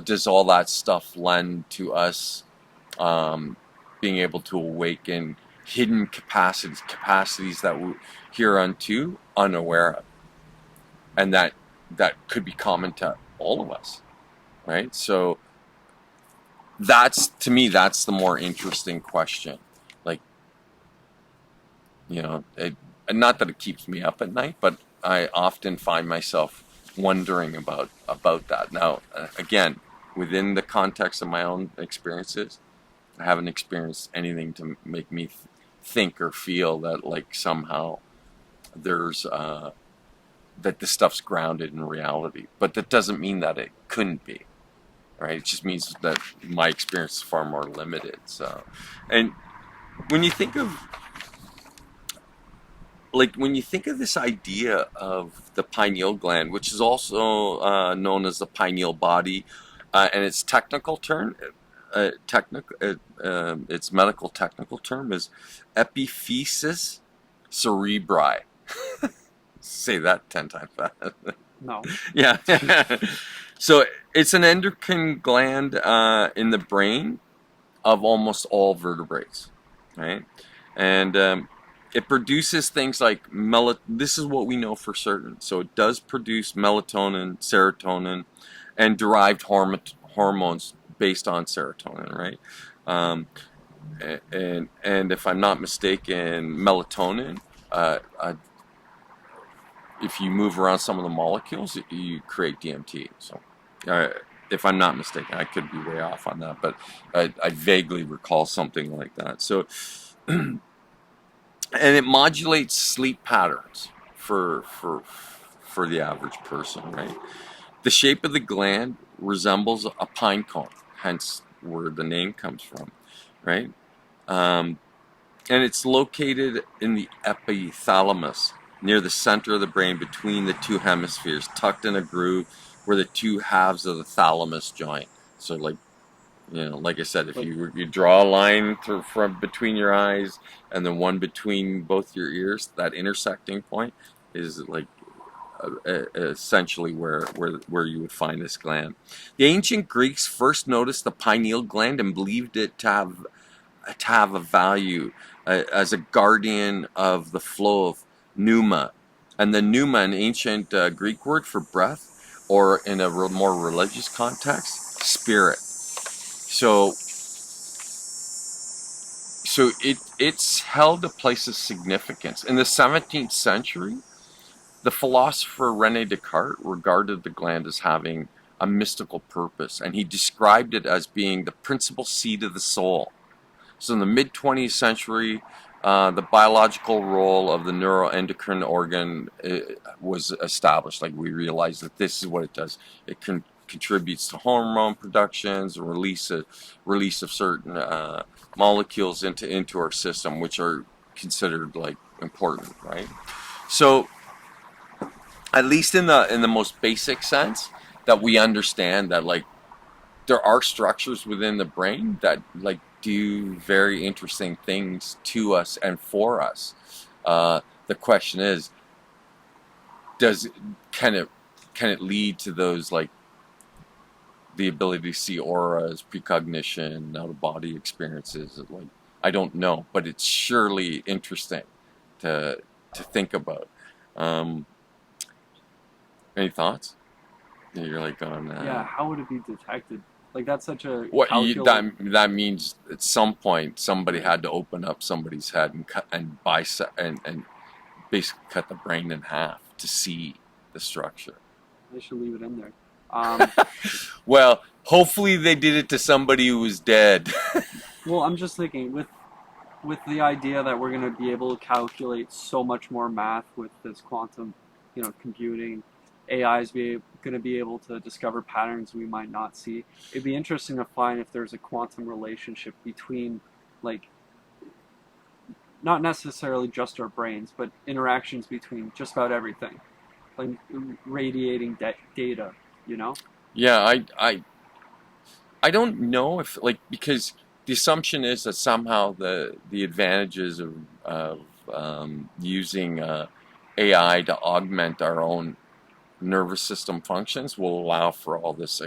does all that stuff lend to us being able to awaken hidden capacities that we're hereunto unaware of, and that could be common to all of us, right? So that's, to me, that's the more interesting question. Like, you know, not that it keeps me up at night, but I often find myself wondering about that. Now, again, within the context of my own experiences, I haven't experienced anything to make me think or feel that like somehow there's that this stuff's grounded in reality. But that doesn't mean that it couldn't be, right? It just means that my experience is far more limited. So, and when you think of this idea of the pineal gland, which is also known as the pineal body, and its technical term, its medical technical term is epiphysis cerebri. Say that 10 times fast. No. Yeah. So it's an endocrine gland in the brain of almost all vertebrates, right? And it produces things like this is what we know for certain. So it does produce melatonin, serotonin, and derived hormones based on serotonin, right? And if I'm not mistaken, melatonin, if you move around some of the molecules, you create DMT. So, if I'm not mistaken, I could be way off on that, but I vaguely recall something like that. So, and it modulates sleep patterns for for the average person, right? The shape of the gland resembles a pine cone, hence where the name comes from, right? And it's located in the epithalamus, near the center of the brain between the two hemispheres, tucked in a groove where the two halves of the thalamus join. So, like, like I said, if you draw a line from between your eyes and then one between both your ears, that intersecting point is like essentially where you would find this gland. The ancient Greeks first noticed the pineal gland and believed it to have a value as a guardian of the flow of pneuma. And the pneuma, an ancient Greek word for breath, or in a more religious context, spirit. So it's held a place of significance. In the 17th century, the philosopher René Descartes regarded the gland as having a mystical purpose, and he described it as being the principal seat of the soul. So in the mid-20th century, the biological role of the neuroendocrine organ was established. Like, we realized that this is what it does. It contributes to hormone productions, release of certain molecules into our system, which are considered like important, right? So, at least in the most basic sense, that we understand that like there are structures within the brain that like do very interesting things to us and for us. The question is, can it lead to those, like the ability to see auras, precognition, out of body experiences? Like, I don't know, but it's surely interesting to think about. Any thoughts? You're like on that. Yeah, how would it be detected? Like, that's such a that means at some point somebody had to open up somebody's head and cut and basically cut the brain in half to see the structure. They should leave it in there. Well, hopefully they did it to somebody who was dead. Well, I'm just thinking with the idea that we're going to be able to calculate so much more math with this quantum, computing. AI is going to be able to discover patterns we might not see. It'd be interesting to find if there's a quantum relationship between, like, not necessarily just our brains, but interactions between just about everything, like radiating data. Yeah, I don't know if, like, because the assumption is that somehow the advantages of using AI to augment our own nervous system functions will allow for all this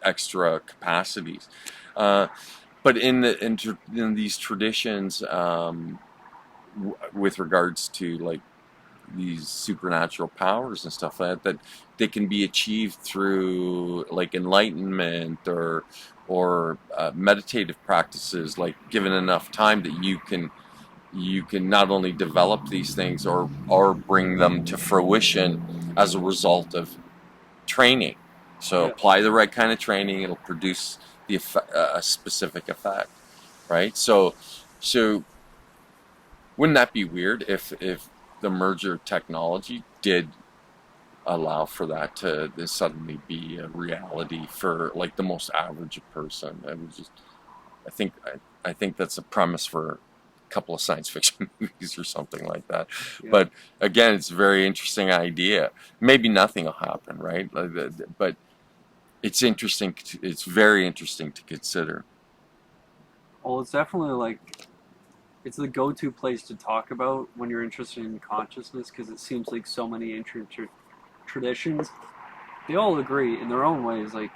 extra capacities. But in these traditions, with regards to like these supernatural powers and stuff like that they can be achieved through like enlightenment or meditative practices, like given enough time that you can not only develop these things or bring them to fruition as a result of training. So apply the right kind of training, it'll produce a specific effect, right? So wouldn't that be weird if the merger of technology did allow for that to suddenly be a reality for like the most average person? It was just, I think that's a premise for couple of science fiction movies or something like that. Yeah. But again, it's a very interesting idea. Maybe nothing will happen, right? But it's interesting. It's very interesting to consider. Well, it's definitely it's the go-to place to talk about when you're interested in consciousness, because it seems like so many ancient traditions, they all agree in their own ways. Like,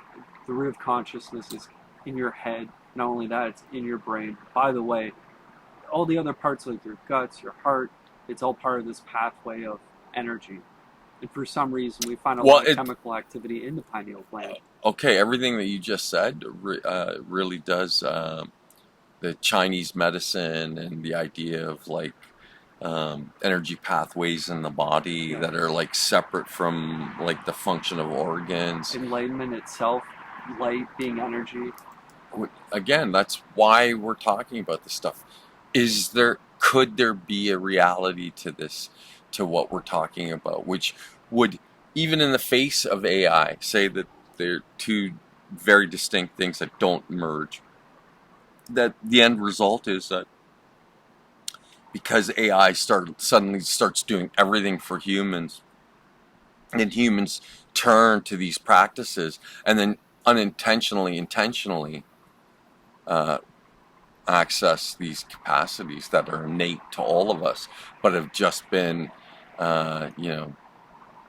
the root of consciousness is in your head. Not only that, it's in your brain. By the way, all the other parts, like your guts, your heart, it's all part of this pathway of energy. And for some reason, we find a lot of chemical activity in the pineal gland. Okay, everything that you just said really does. The Chinese medicine and the idea of like energy pathways in the body that are like separate from like the function of organs. Enlightenment itself, light being energy. Again, that's why we're talking about this stuff. Could there be a reality to this to what we're talking about, which would, even in the face of AI, say that they're two very distinct things that don't merge. That the end result is that because AI suddenly starts doing everything for humans, and humans turn to these practices, and then intentionally uh, access these capacities that are innate to all of us, but have just been,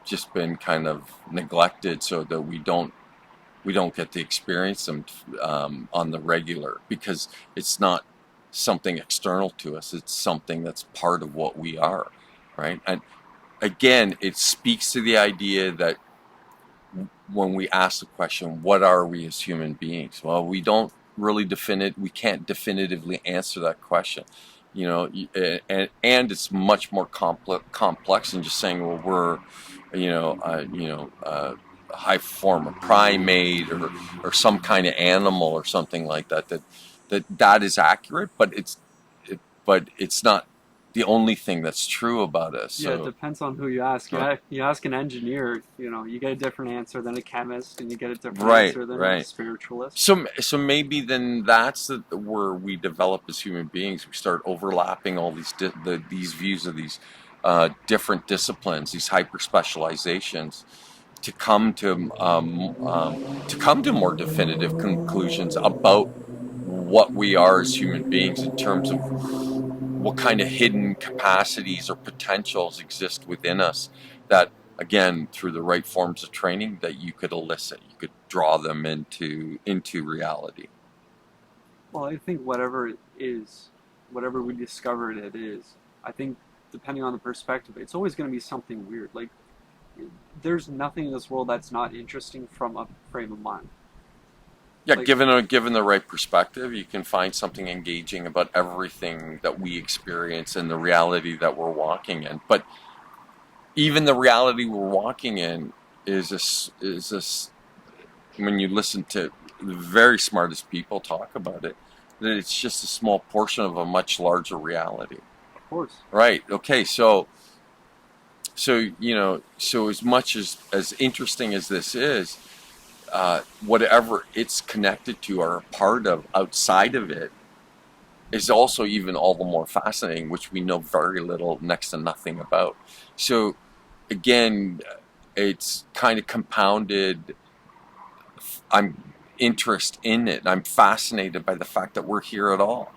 just been kind of neglected, so that we don't get to experience them on the regular, because it's not something external to us. It's something that's part of what we are, right? And again, it speaks to the idea that when we ask the question, what are we as human beings? Well, we don't really we can't definitively answer that question, and it's much more complex than just saying, well, we're, a high form of primate, or some kind of animal or something like that. That is accurate, but it's not the only thing that's true about us. Yeah, So, it depends on who you ask. You ask an engineer, you get a different answer than a chemist, and you get a different answer than a spiritualist. So maybe then that's where we develop as human beings. We start overlapping all these views of these different disciplines, these hyper specializations, to come to more definitive conclusions about what we are as human beings, in terms of what kind of hidden capacities or potentials exist within us, that, again, through the right forms of training, that you could elicit, you could draw them into reality. Well, I think whatever it is, whatever we discover it is, I think, depending on the perspective, it's always going to be something weird. Like, there's nothing in this world that's not interesting from a frame of mind. Yeah, like, given the right perspective, you can find something engaging about everything that we experience and the reality that we're walking in. But even the reality we're walking in is this, when you listen to the very smartest people talk about it, that it's just a small portion of a much larger reality. Of course. Right. Okay. So as much as interesting as this is, whatever it's connected to or a part of outside of it is also even all the more fascinating, which we know very little, next to nothing about. So again, it's kind of compounded. I'm interest in it. I'm fascinated by the fact that we're here at all,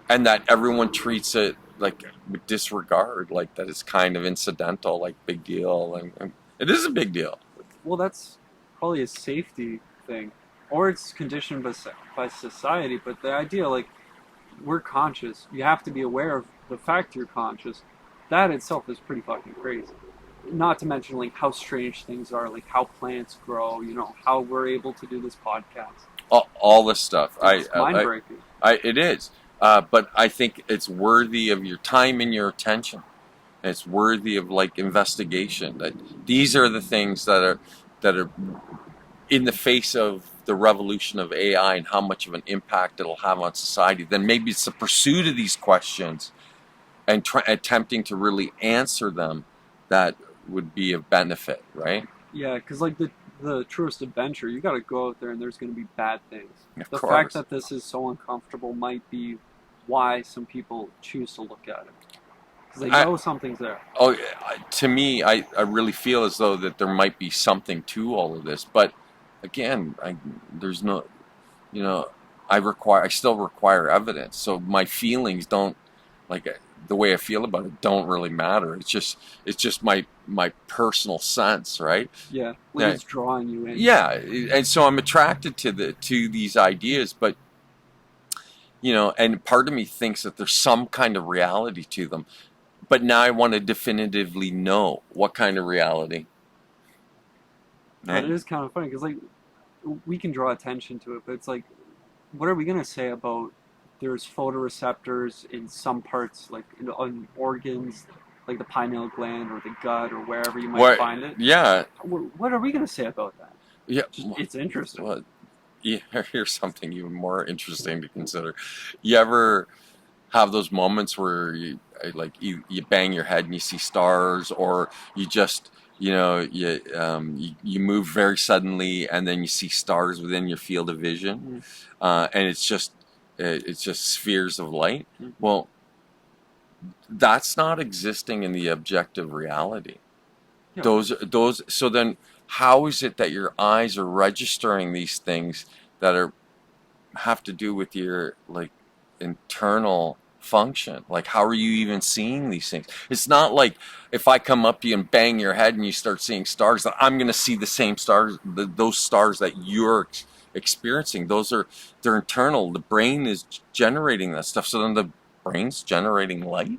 and that everyone treats it like with disregard, like that it's kind of incidental, like big deal, and it is a big deal. Well, that's probably a safety thing, or it's conditioned by society. But the idea, like, we're conscious, you have to be aware of the fact you're conscious. That itself is pretty fucking crazy. Not to mention, like, how strange things are, like how plants grow, how we're able to do this podcast. All this stuff. It's mind-breaking. It is. But I think it's worthy of your time and your attention. It's worthy of, like, investigation. That these are the things that are in the face of the revolution of AI and how much of an impact it'll have on society. Then maybe it's the pursuit of these questions and attempting to really answer them that would be of benefit, right? Yeah, because, like, the truest adventure, you got to go out there and there's going to be bad things. The fact that this is so uncomfortable might be why some people choose to look at it, because they know something's there. Oh, to me, I really feel as though that there might be something to all of this, but again, there's no, I still require evidence. So my feelings don't, like, the way I feel about it, don't really matter. It's just my personal sense, right? Yeah, it's drawing you in. Yeah, and so I'm attracted to these ideas, but and part of me thinks that there's some kind of reality to them, but now I want to definitively know what kind of reality. Right? It is kind of funny because, like, we can draw attention to it, but it's like, what are we gonna say about there's photoreceptors in some parts, like on organs, like the pineal gland or the gut or wherever you might find it? Yeah. What are we gonna say about that? Yeah, it's interesting. Well, yeah, here's something even more interesting to consider. You ever have those moments where like you bang your head and you see stars, or you just you move very suddenly and then you see stars within your field of vision, and it's just spheres of light. Well, that's not existing in the objective reality. Yeah. Those. So then, how is it that your eyes are registering these things that have to do with your like internal function? Like, how are you even seeing these things? It's not like if I come up to you and bang your head and you start seeing stars, that I'm going to see the same stars, those stars that you're experiencing. They're internal. The brain is generating that stuff. So then the brain's generating light.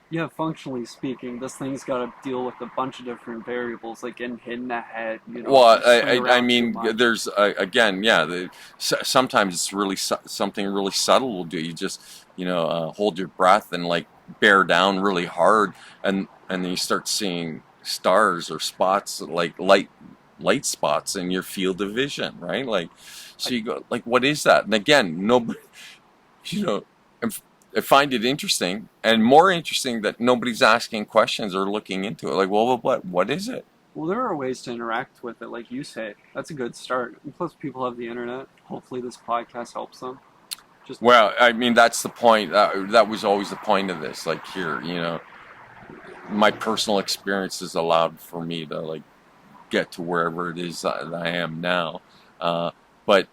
Yeah, functionally speaking, this thing's got to deal with a bunch of different variables, like getting hit in the head. Well, I mean, there's again, yeah. Sometimes it's really something really subtle will do. You just hold your breath and like bear down really hard, and then you start seeing stars or spots, like light spots in your field of vision, right? Like, so you go like, what is that? And again, nobody, I find it interesting, and more interesting that nobody's asking questions or looking into it. Like, well, what is it? Well, there are ways to interact with it, like you say. That's a good start. And plus, people have the internet. Hopefully, this podcast helps them. Well, I mean, that's the point. That was always the point of this. Like here, my personal experiences allowed for me to like get to wherever it is that I am now. But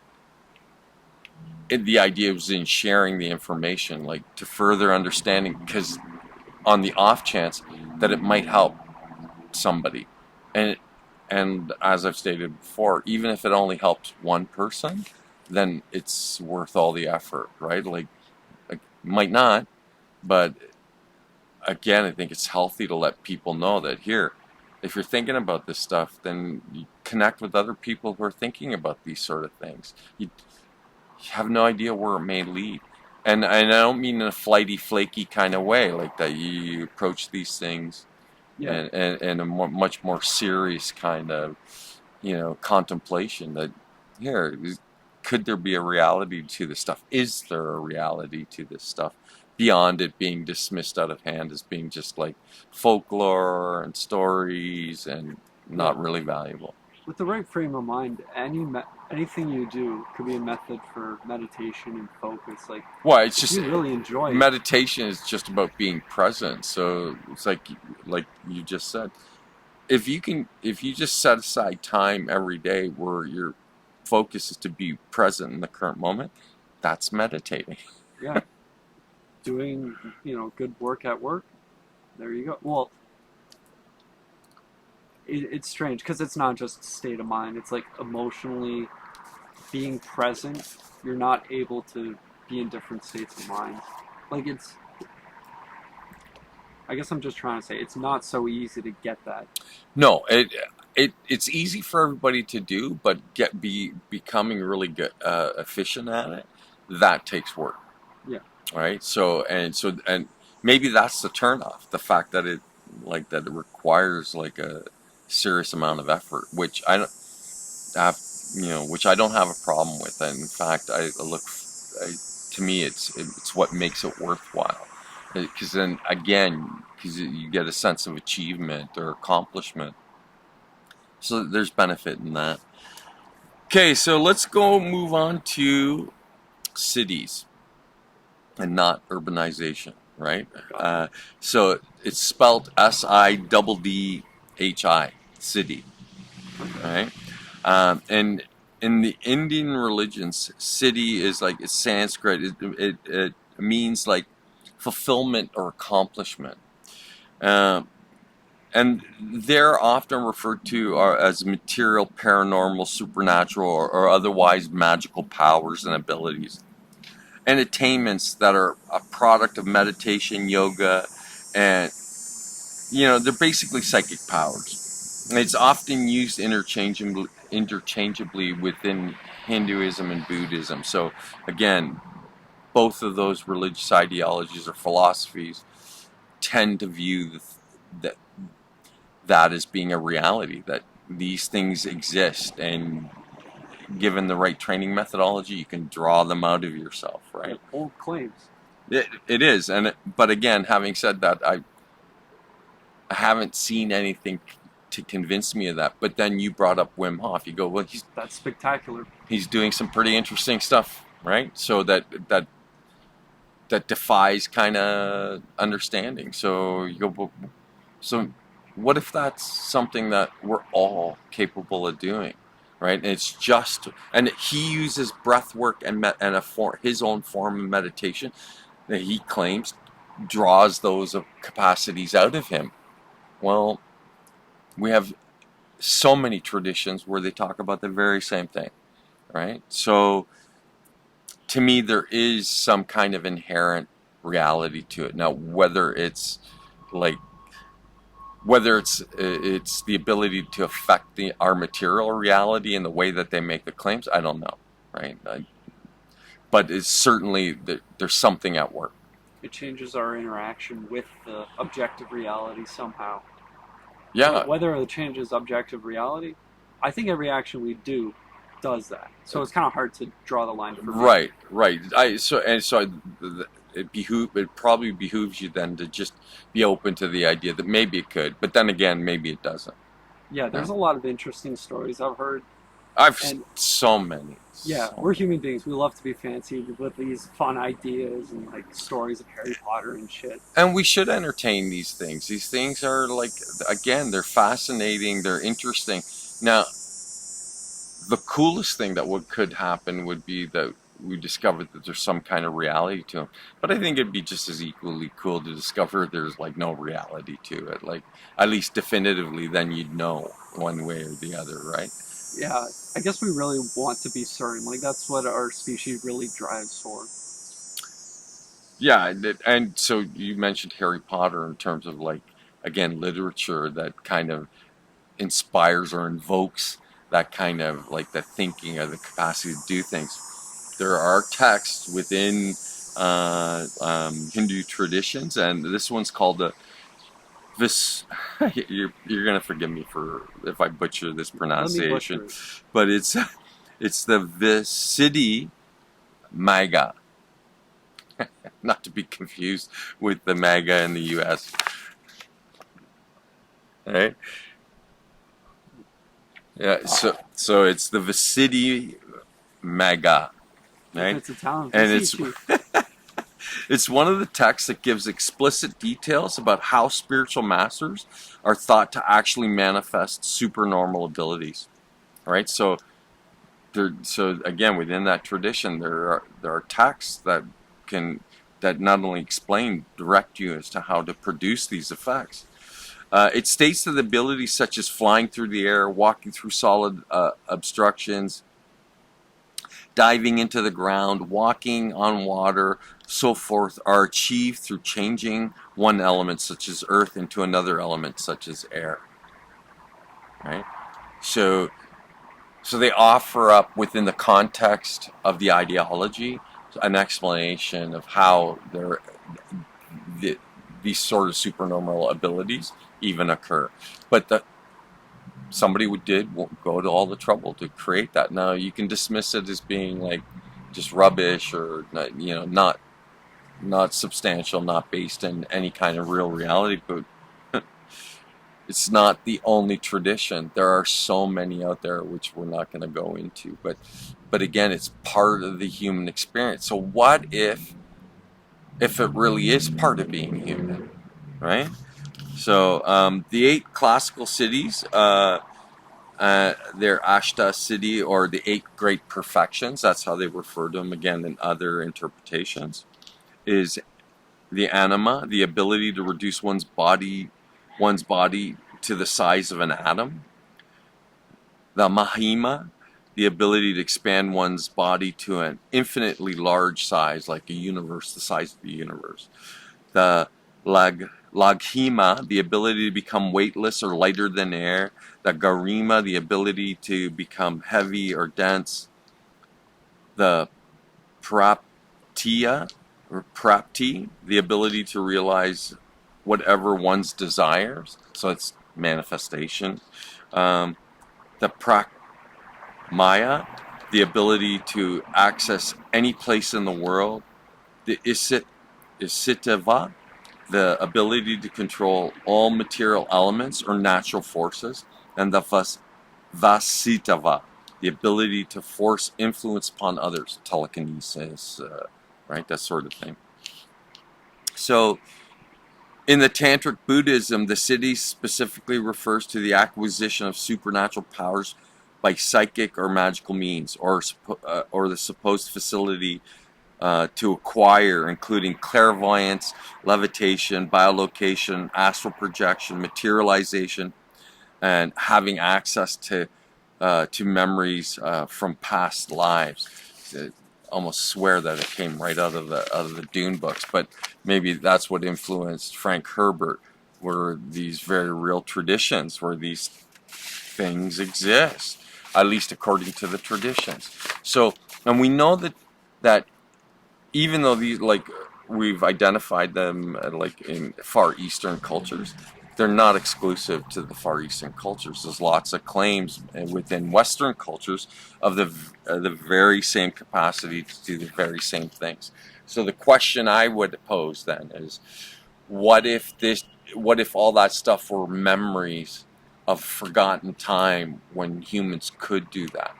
the idea was in sharing the information, like to further understanding, because on the off chance that it might help somebody, and as I've stated before, even if it only helps one person, then it's worth all the effort, right? Like might not, but again, I think it's healthy to let people know that here, if you're thinking about this stuff, then you connect with other people who are thinking about these sort of things. You have no idea where it may lead. And I don't mean in a flighty, flaky kind of way, like that you approach these things and a much more serious kind of, contemplation that, here, could there be a reality to this stuff? Is there a reality to this stuff? Beyond it being dismissed out of hand as being just like folklore and stories and not really valuable. With the right frame of mind, anything you do could be a method for meditation and focus. Like, well, it's just you really enjoy it. Meditation is just about being present. So it's like you just said, if you just set aside time every day where your focus is to be present in the current moment, that's meditating. Yeah, doing good work at work. There you go. Well, it's strange because it's not just state of mind. It's like emotionally being present. You're not able to be in different states of mind. Like I guess I'm just trying to say it's not so easy to get that. No, it's easy for everybody to do, but becoming really good, efficient at it, that takes work. Yeah. Right. So maybe that's the turnoff. The fact that it requires like a serious amount of effort, which I don't have, which I don't have a problem with. And in fact, to me, it's what makes it worthwhile. Because then again, because you get a sense of achievement or accomplishment. So there's benefit in that. Okay, so let's move on to cities and not urbanization, right? So it's spelled Siddhi, city, right? And in the Indian religions, city is like, it's Sanskrit. It means like fulfillment or accomplishment. And they're often referred to as material, paranormal, supernatural, or otherwise magical powers and abilities, and attainments that are a product of meditation, yoga, and they're basically psychic powers. And it's often used interchangeably within Hinduism and Buddhism. So again, both of those religious ideologies or philosophies tend to view that as being a reality, that these things exist, and given the right training methodology, you can draw them out of yourself, right? Bold claims. It is, but again, having said that, I haven't seen anything to convince me of that. But then you brought up Wim Hof. You go, well, that's spectacular. He's doing some pretty interesting stuff, right? So that defies kind of understanding. So you go, well, so what if that's something that we're all capable of doing, right? And it's just, and he uses breath work and his own form of meditation that he claims draws those capacities out of him. Well, we have so many traditions where they talk about the very same thing, right? So to me, there is some kind of inherent reality to it. Now, whether it's the ability to affect our material reality in the way that they make the claims, I don't know, right? But it's certainly there's something at work. It changes our interaction with the objective reality somehow. Yeah. Whether it changes objective reality, I think every action we do does that. So it's kind of hard to draw the line. Right. It probably behooves you then to just be open to the idea that maybe it could, but then again, maybe it doesn't. Yeah, there's a lot of interesting stories I've heard. So many. Yeah, we're human beings. We love to be fancy with these fun ideas and like stories of Harry Potter and shit. And we should entertain these things. These things are again, they're fascinating, they're interesting. Now, the coolest thing that could happen would be that we discovered that there's some kind of reality to them. But I think it'd be just as equally cool to discover there's no reality to it. At least definitively, then you'd know one way or the other, right? Yeah, I guess we really want to be certain. That's what our species really drives for. Yeah, and so you mentioned Harry Potter in terms of again, literature that kind of inspires or invokes that kind of the thinking or the capacity to do things. There are texts within Hindu traditions, and this one's called you're gonna forgive me if I butcher this pronunciation, but it's the Siddhi Maga, not to be confused with the MAGA in the U.S. Right? Yeah. So it's the Siddhi Maga, right? It's Italian. And it's one of the texts that gives explicit details about how spiritual masters are thought to actually manifest supernormal abilities. Right? So again, within that tradition, there are texts that not only direct you as to how to produce these effects. It states that abilities such as flying through the air, walking through solid obstructions, diving into the ground, walking on water, so forth, are achieved through changing one element such as earth into another element such as air. Right? So they offer up, within the context of the ideology, an explanation of how these sort of supernormal abilities even occur. But somebody did go to all the trouble to create that. Now, you can dismiss it as being just rubbish or not substantial, not based in any kind of real reality, but it's not the only tradition. There are so many out there which we're not going to go into, but again, it's part of the human experience. So what if it really is part of being human, right? So the 8 classical Siddhis, they're Ashta Siddhi, or the 8 great perfections. That's how they refer to them again in other interpretations. Is the anima, the ability to reduce one's body to the size of an atom. The mahima, the ability to expand one's body to an infinitely large size, like a universe, the size of the universe. The laghima, the ability to become weightless or lighter than air. The garima, the ability to become heavy or dense. The prapti, the ability to realize whatever one's desires. So it's manifestation. The prakmaya, the ability to access any place in the world. The isit, is Siddhava, the ability to control all material elements or natural forces, and the Vasitava, the ability to force influence upon others, telekinesis, right, that sort of thing. So in the Tantric Buddhism, the Siddhis specifically refers to the acquisition of supernatural powers by psychic or magical means, or the supposed facility to acquire, including clairvoyance, levitation, biolocation, astral projection, materialization, and having access to memories from past lives. I almost swear that it came right out of the Dune books, but maybe that's what influenced Frank Herbert. Were these very real traditions where these things exist, at least according to the traditions. So, and we know that even though these, like, we've identified them like in Far Eastern cultures, they're not exclusive to the Far Eastern cultures. There's lots of claims within Western cultures of the very same capacity to do the very same things. So the question I would pose then is, what if all that stuff were memories of forgotten time when humans could do that?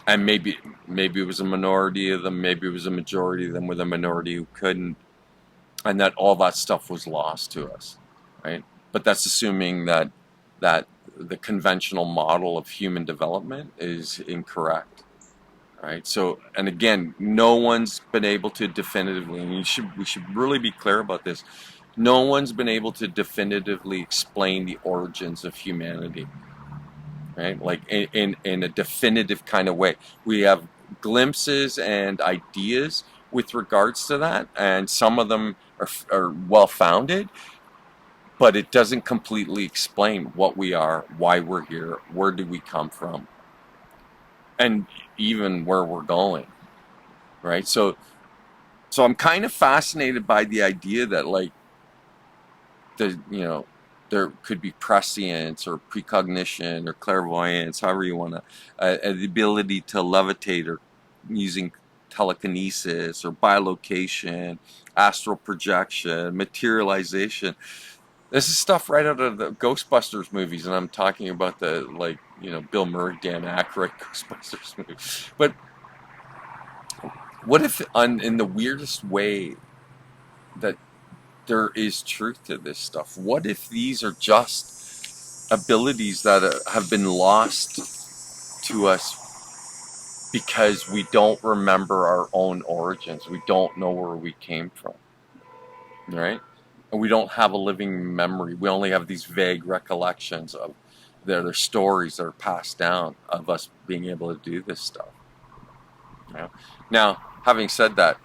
And maybe it was a minority of them, maybe it was a majority of them with a minority who couldn't, and that all that stuff was lost to us, right? But that's assuming that the conventional model of human development is incorrect, right? So, and again, no one's been able to definitively, and we should really be clear about this, no one's been able to definitively explain the origins of humanity. Right? Like in a definitive kind of way. We have glimpses and ideas with regards to that, and some of them are well-founded, but it doesn't completely explain what we are, why we're here, where do we come from, and even where we're going, right? So I'm kind of fascinated by the idea that, like, there could be prescience or precognition or clairvoyance, however you want to, the ability to levitate or using telekinesis or bilocation, astral projection, materialization. This is stuff right out of the Ghostbusters movies, and I'm talking about the, like, Bill Murray, Dan Aykroyd Ghostbusters movie. But what if, in the weirdest way, that there is truth to this stuff? What if these are just abilities that have been lost to us because we don't remember our own origins? We don't know where we came from, right? And we don't have a living memory. We only have these vague recollections of their stories that are passed down of us being able to do this stuff. Now, having said that,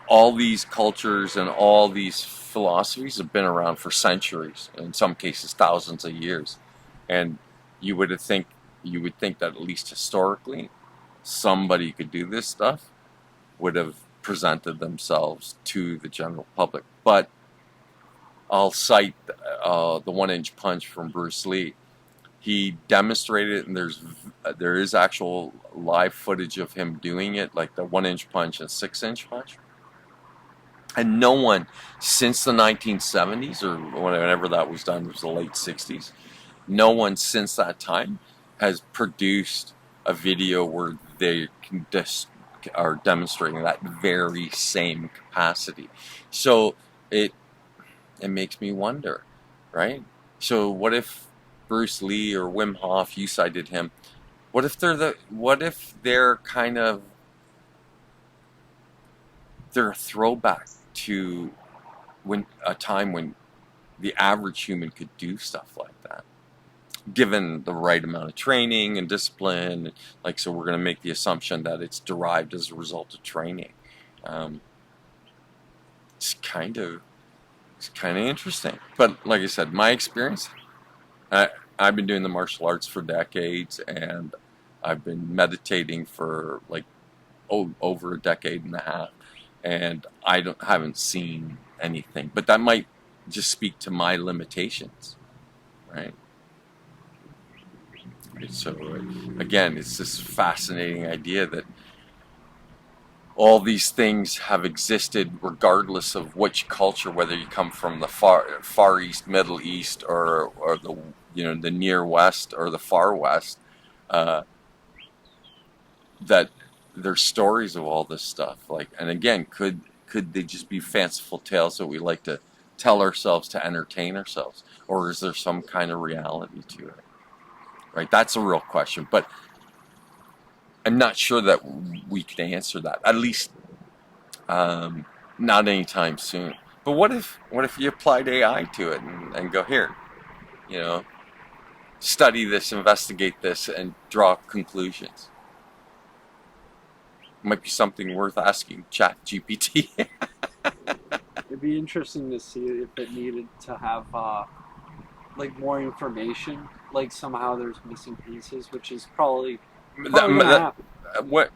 all these cultures and all these philosophies have been around for centuries, in some cases thousands of years. And you would think that at least historically, somebody who could do this stuff would have presented themselves to the general public. But I'll cite the 1-inch punch from Bruce Lee. He demonstrated it, and there is actual live footage of him doing it, like the 1-inch punch and 6-inch punch. And no one since the 1970s, or whenever that was done, it was the late 60s, no one since that time has produced a video where they are demonstrating that very same capacity. So it makes me wonder, right? So what if Bruce Lee or Wim Hof, you cited him, what if they're kind of, they're a throwback to a time when the average human could do stuff like that, given the right amount of training and discipline. Like, so we're going to make the assumption that it's derived as a result of training. It's kind of interesting. But like I said, my experience, I've been doing the martial arts for decades, and I've been meditating for like over a decade and a half. And I haven't seen anything, but that might just speak to my limitations, right? So again, it's this fascinating idea that all these things have existed regardless of which culture, whether you come from the far east, Middle East, or the the near west or the far west. Uh, that there's stories of all this stuff. Like, and again, could they just be fanciful tales that we like to tell ourselves to entertain ourselves, or is there some kind of reality to it? Right, that's a real question. But I'm not sure that we can answer that. At least not anytime soon. But what if you applied AI to it and go here, you know, study this, investigate this, and draw conclusions? Might be something worth asking Chat GPT. It'd be interesting to see if it needed to have like more information. Like somehow there's missing pieces, which is probably gonna happen. What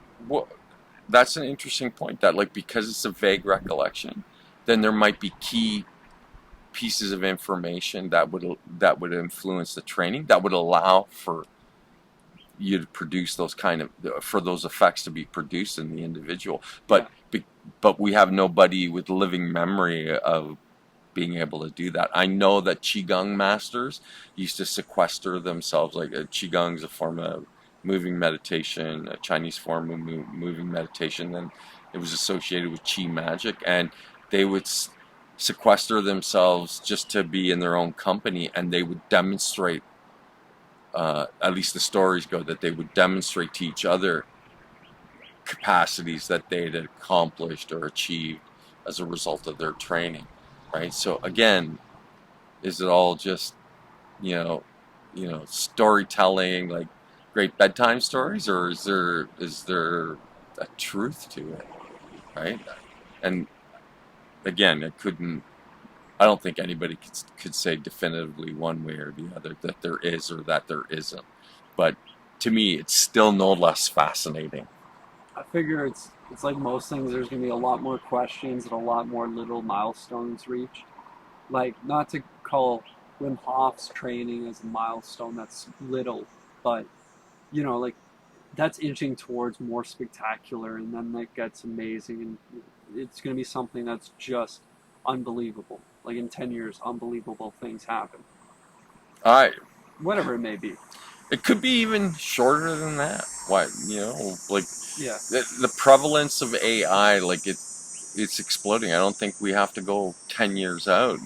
that's an interesting point, that like because it's a vague recollection, then there might be key pieces of information that would influence the training, that would allow for you to produce those kind of, for those effects to be produced in the individual. But but we have nobody with living memory of being able to do that. I know that qigong masters used to sequester themselves. Like qigong is a form of moving meditation, a Chinese form of moving meditation, and it was associated with qi magic, and they would sequester themselves just to be in their own company, and they would demonstrate, at least the stories go, that they would demonstrate to each other capacities that they had accomplished or achieved as a result of their training, right? So again, is it all just, storytelling, like great bedtime stories, or is there a truth to it, right? And again, I don't think anybody could say definitively one way or the other that there is or that there isn't. But to me, it's still no less fascinating. I figure it's like most things. There's gonna be a lot more questions and a lot more little milestones reached. Like, not to call Wim Hof's training as a milestone, that's little, but like that's inching towards more spectacular, and then that gets amazing, and it's going to be something that's just unbelievable. Like in 10 years, unbelievable things happen. I Whatever it may be. It could be even shorter than that. What, like Yeah. the prevalence of AI, like it's exploding. I don't think we have to go 10 years out.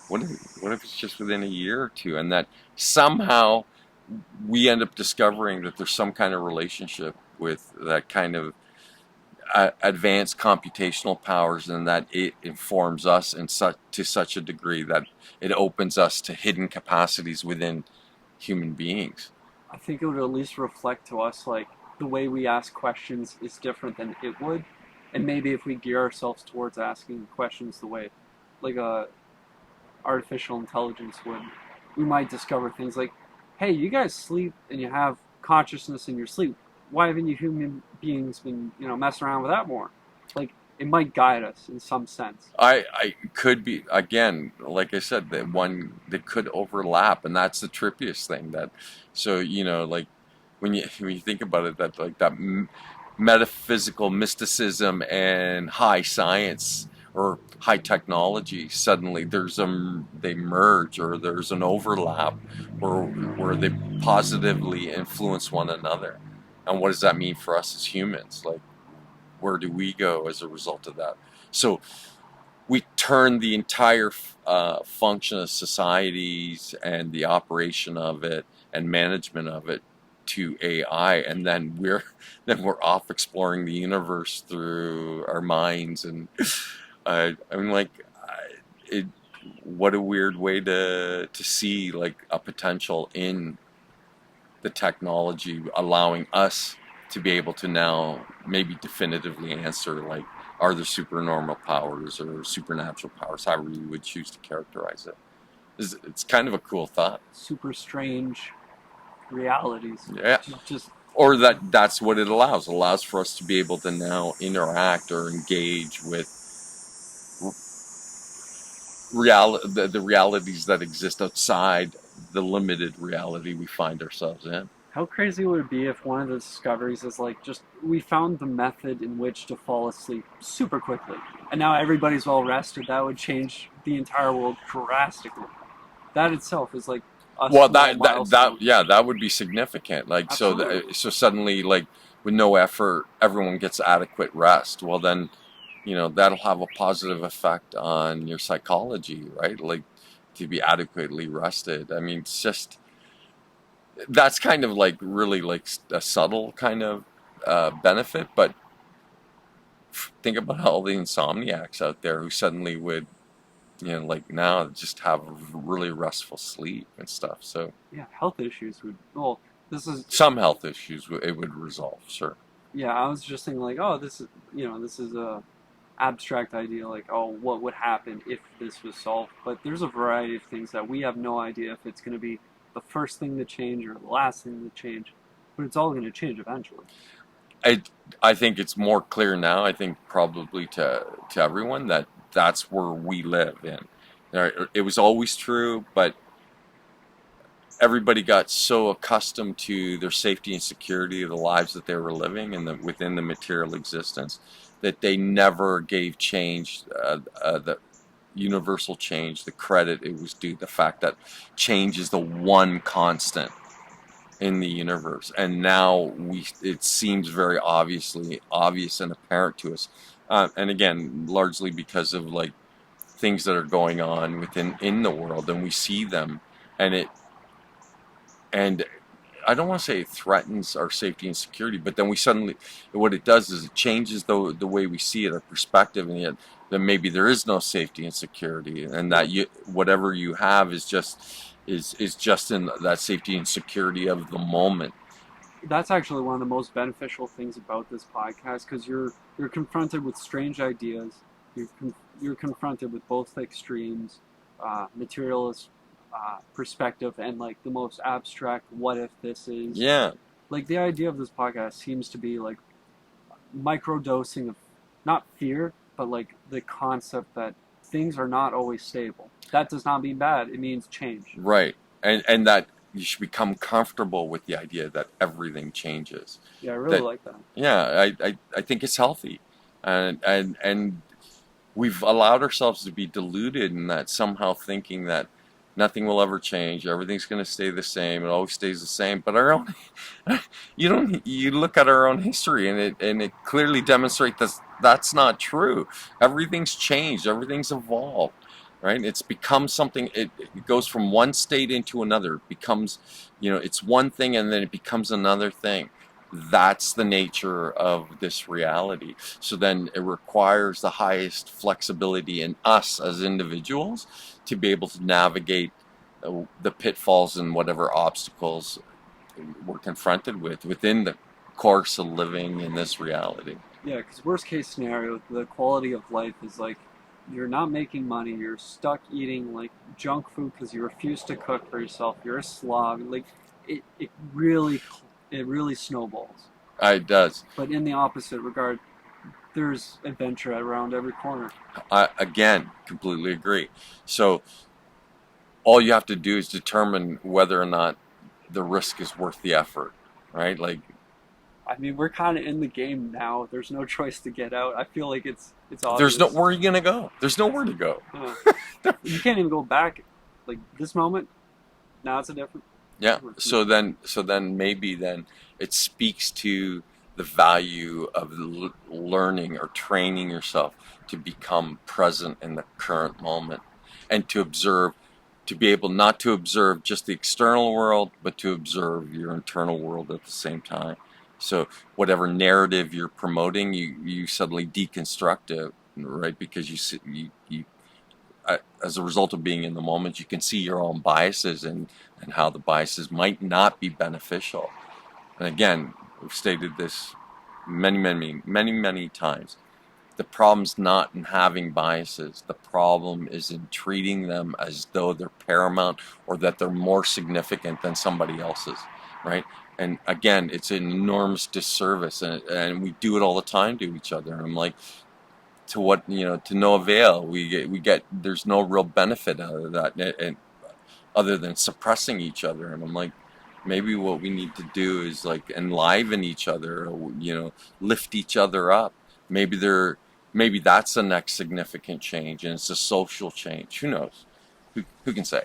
What if it's just within a year or two, and that somehow we end up discovering that there's some kind of relationship with that kind of advanced computational powers, and that it informs us to such a degree that it opens us to hidden capacities within human beings. I think it would at least reflect to us like the way we ask questions is different than it would, and maybe if we gear ourselves towards asking questions the way like a artificial intelligence would, we might discover things like, hey, you guys sleep and you have consciousness in your sleep. Why haven't you human beings been, messing around with that more? Like, it might guide us in some sense. I could be, again, like I said, that one that could overlap, and that's the trippiest thing. That, so like when you think about it, that like that metaphysical mysticism and high science or high technology, suddenly they merge, or there's an overlap where they positively influence one another. And what does that mean for us as humans? Like, where do we go as a result of that? So we turn the entire function of societies and the operation of it and management of it to AI, and then we're off exploring the universe through our minds. And I mean, like, what a weird way to see like a potential in the technology, allowing us to be able to now maybe definitively answer, like, are there supernormal powers or supernatural powers, however you would choose to characterize it. It's kind of a cool thought. Super strange realities. Yeah. Just or that's what it allows for us to be able to now interact or engage with the realities that exist outside the limited reality we find ourselves in. How crazy would it be if one of the discoveries is like just we found the method in which to fall asleep super quickly, and now everybody's well rested? That would change the entire world drastically. That itself is like a Well, small milestone. yeah, that would be significant. Like, Absolutely. so suddenly, like, with no effort, everyone gets adequate rest. Well, then, that'll have a positive effect on your psychology, right? Like, to be adequately rested. I mean, it's just that's kind of like really like a subtle kind of benefit, but think about all the insomniacs out there who suddenly would, like now just have really restful sleep and stuff. So Yeah, health issues would. Well, this is. some health issues it would resolve, sure. Yeah, I was just thinking like, oh, this is a abstract idea. Like, oh, what would happen if this was solved? But there's a variety of things that we have no idea if it's going to be the first thing to change or the last thing to change. But it's all going to change eventually. I I think it's more clear now. I think probably to everyone that that's where we live in. It was always true, but everybody got so accustomed to their safety and security of the lives that they were living and within the material existence that they never gave change, the universal change, the credit it was due. The fact that change is the one constant in the universe, and now it seems very obvious and apparent to us, and again, largely because of like things that are going on within in the world, and we see them, and and I don't want to say it threatens our safety and security, but then we suddenly, what it does is it changes the way we see it, our perspective, and yet then maybe there is no safety and security, and that whatever you have is just in that safety and security of the moment. That's actually one of the most beneficial things about this podcast because you're confronted with strange ideas. You're confronted with both extremes, materialist perspective and like the most abstract. What if this is? Yeah, Like the idea of this podcast seems to be like microdosing of not fear, but like the concept that things are not always stable. That does not mean bad. It means change. right. And that you should become comfortable with the idea that everything changes. Yeah, I really That like that. yeah, I think it's healthy, and we've allowed ourselves to be deluded in that, somehow thinking that nothing will ever change, everything's going to stay the same, it always stays the same. But our own, you look at our own history, and it clearly demonstrates that that's not true. Everything's changed, everything's evolved, right? It's become something. It goes from one state into another. It becomes, it's one thing, and then it becomes another thing. That's the nature of this reality. So then it requires the highest flexibility in us as individuals to be able to navigate the pitfalls and whatever obstacles we're confronted with within the course of living in this reality. Yeah, because worst case scenario, the quality of life is like you're not making money. You're stuck eating like junk food because you refuse to cook for yourself. You're a slob. Like it really snowballs. It does. But in the opposite regard, there's adventure around every corner. I again completely agree. So all you have to do is determine whether or not the risk is worth the effort, right? Like, I mean, we're kind of in the game now. There's no choice to get out. I feel like it's obvious. there's no where are you gonna go? There's nowhere to go. You can't even go back. Like this moment, now it's a different. Yeah. So then maybe then it speaks to the value of learning or training yourself to become present in the current moment, and to observe, to be able not to observe just the external world, but to observe your internal world at the same time. So whatever narrative you're promoting, you suddenly deconstruct it, right? Because you as a result of being in the moment, you can see your own biases, and how the biases might not be beneficial. And again, we've stated this many times. The problem's not in having biases. The problem is in treating them as though they're paramount, or that they're more significant than somebody else's, right? And again, it's an enormous disservice, and we do it all the time to each other. And I'm like, to what, to no avail. We get there's no real benefit out of that, and other than suppressing each other. And I'm like, Maybe what we need to do is like enliven each other, you know, lift each other up. Maybe that's the next significant change, and it's a social change. Who knows? Who can say?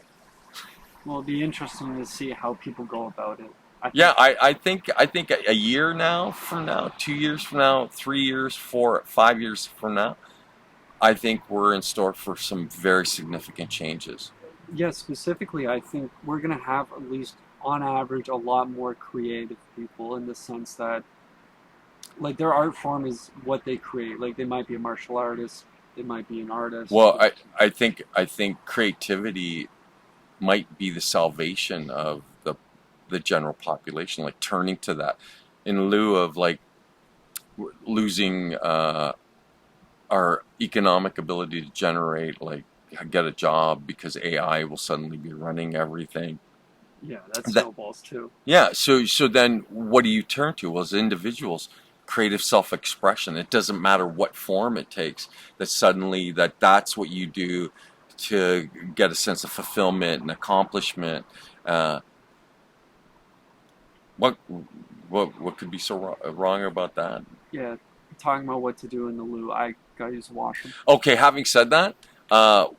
Well, it'd be interesting to see how people go about it. Yeah, I think a year now from now, 2 years from now, 3 years, 5 years from now, I think we're in store for some very significant changes. Yeah, specifically, I think we're going to have, at least on average, a lot more creative people, in the sense that, like, their art form is what they create. Like, they might be a martial artist, they might be an artist. Well, I think creativity might be the salvation of the general population, like turning to that in lieu of like losing our economic ability to generate, like get a job because AI will suddenly be running everything. Yeah, that snowballs too. Yeah, so then what do you turn to? Well, as individuals, creative self-expression. It doesn't matter what form it takes. That suddenly that's what you do to get a sense of fulfillment and accomplishment. What could be so wrong about that? Yeah, talking about what to do in the loo, I gotta use the washroom. Okay, having said that, can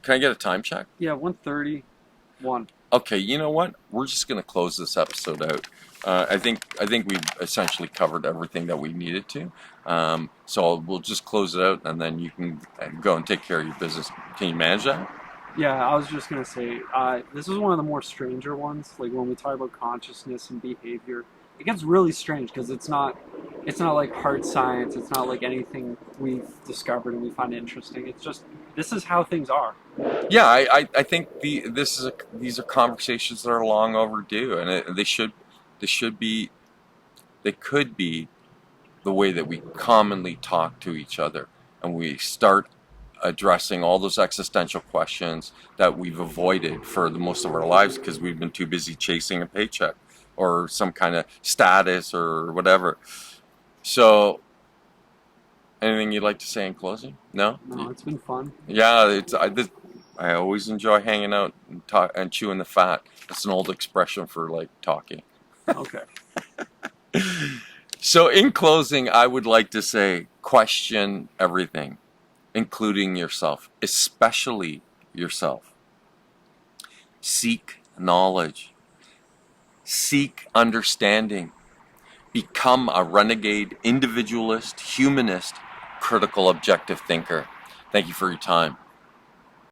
I get a time check? Yeah, 1:31. Okay, you know what? We're just going to close this episode out. I think we've essentially covered everything that we needed to. So we'll just close it out, and then you can go and take care of your business. Can you manage that? Yeah, I was just gonna say, this is one of the more stranger ones. Like, when we talk about consciousness and behavior, it gets really strange because it's not like hard science. It's not like anything we've discovered and we find interesting. It's just, this is how things are. Yeah, I think these are conversations that are long overdue, and they could be the way that we commonly talk to each other, and we start addressing all those existential questions that we've avoided for the most of our lives because we've been too busy chasing a paycheck or some kind of status or whatever. So, anything you'd like to say in closing? No? No, it's been fun. Yeah, I always enjoy hanging out and chewing the fat. That's an old expression for like talking. Okay. So in closing, I would like to say, question everything, including yourself, especially yourself. Seek knowledge. Seek understanding. Become a renegade, individualist, humanist, critical, objective thinker. Thank you for your time.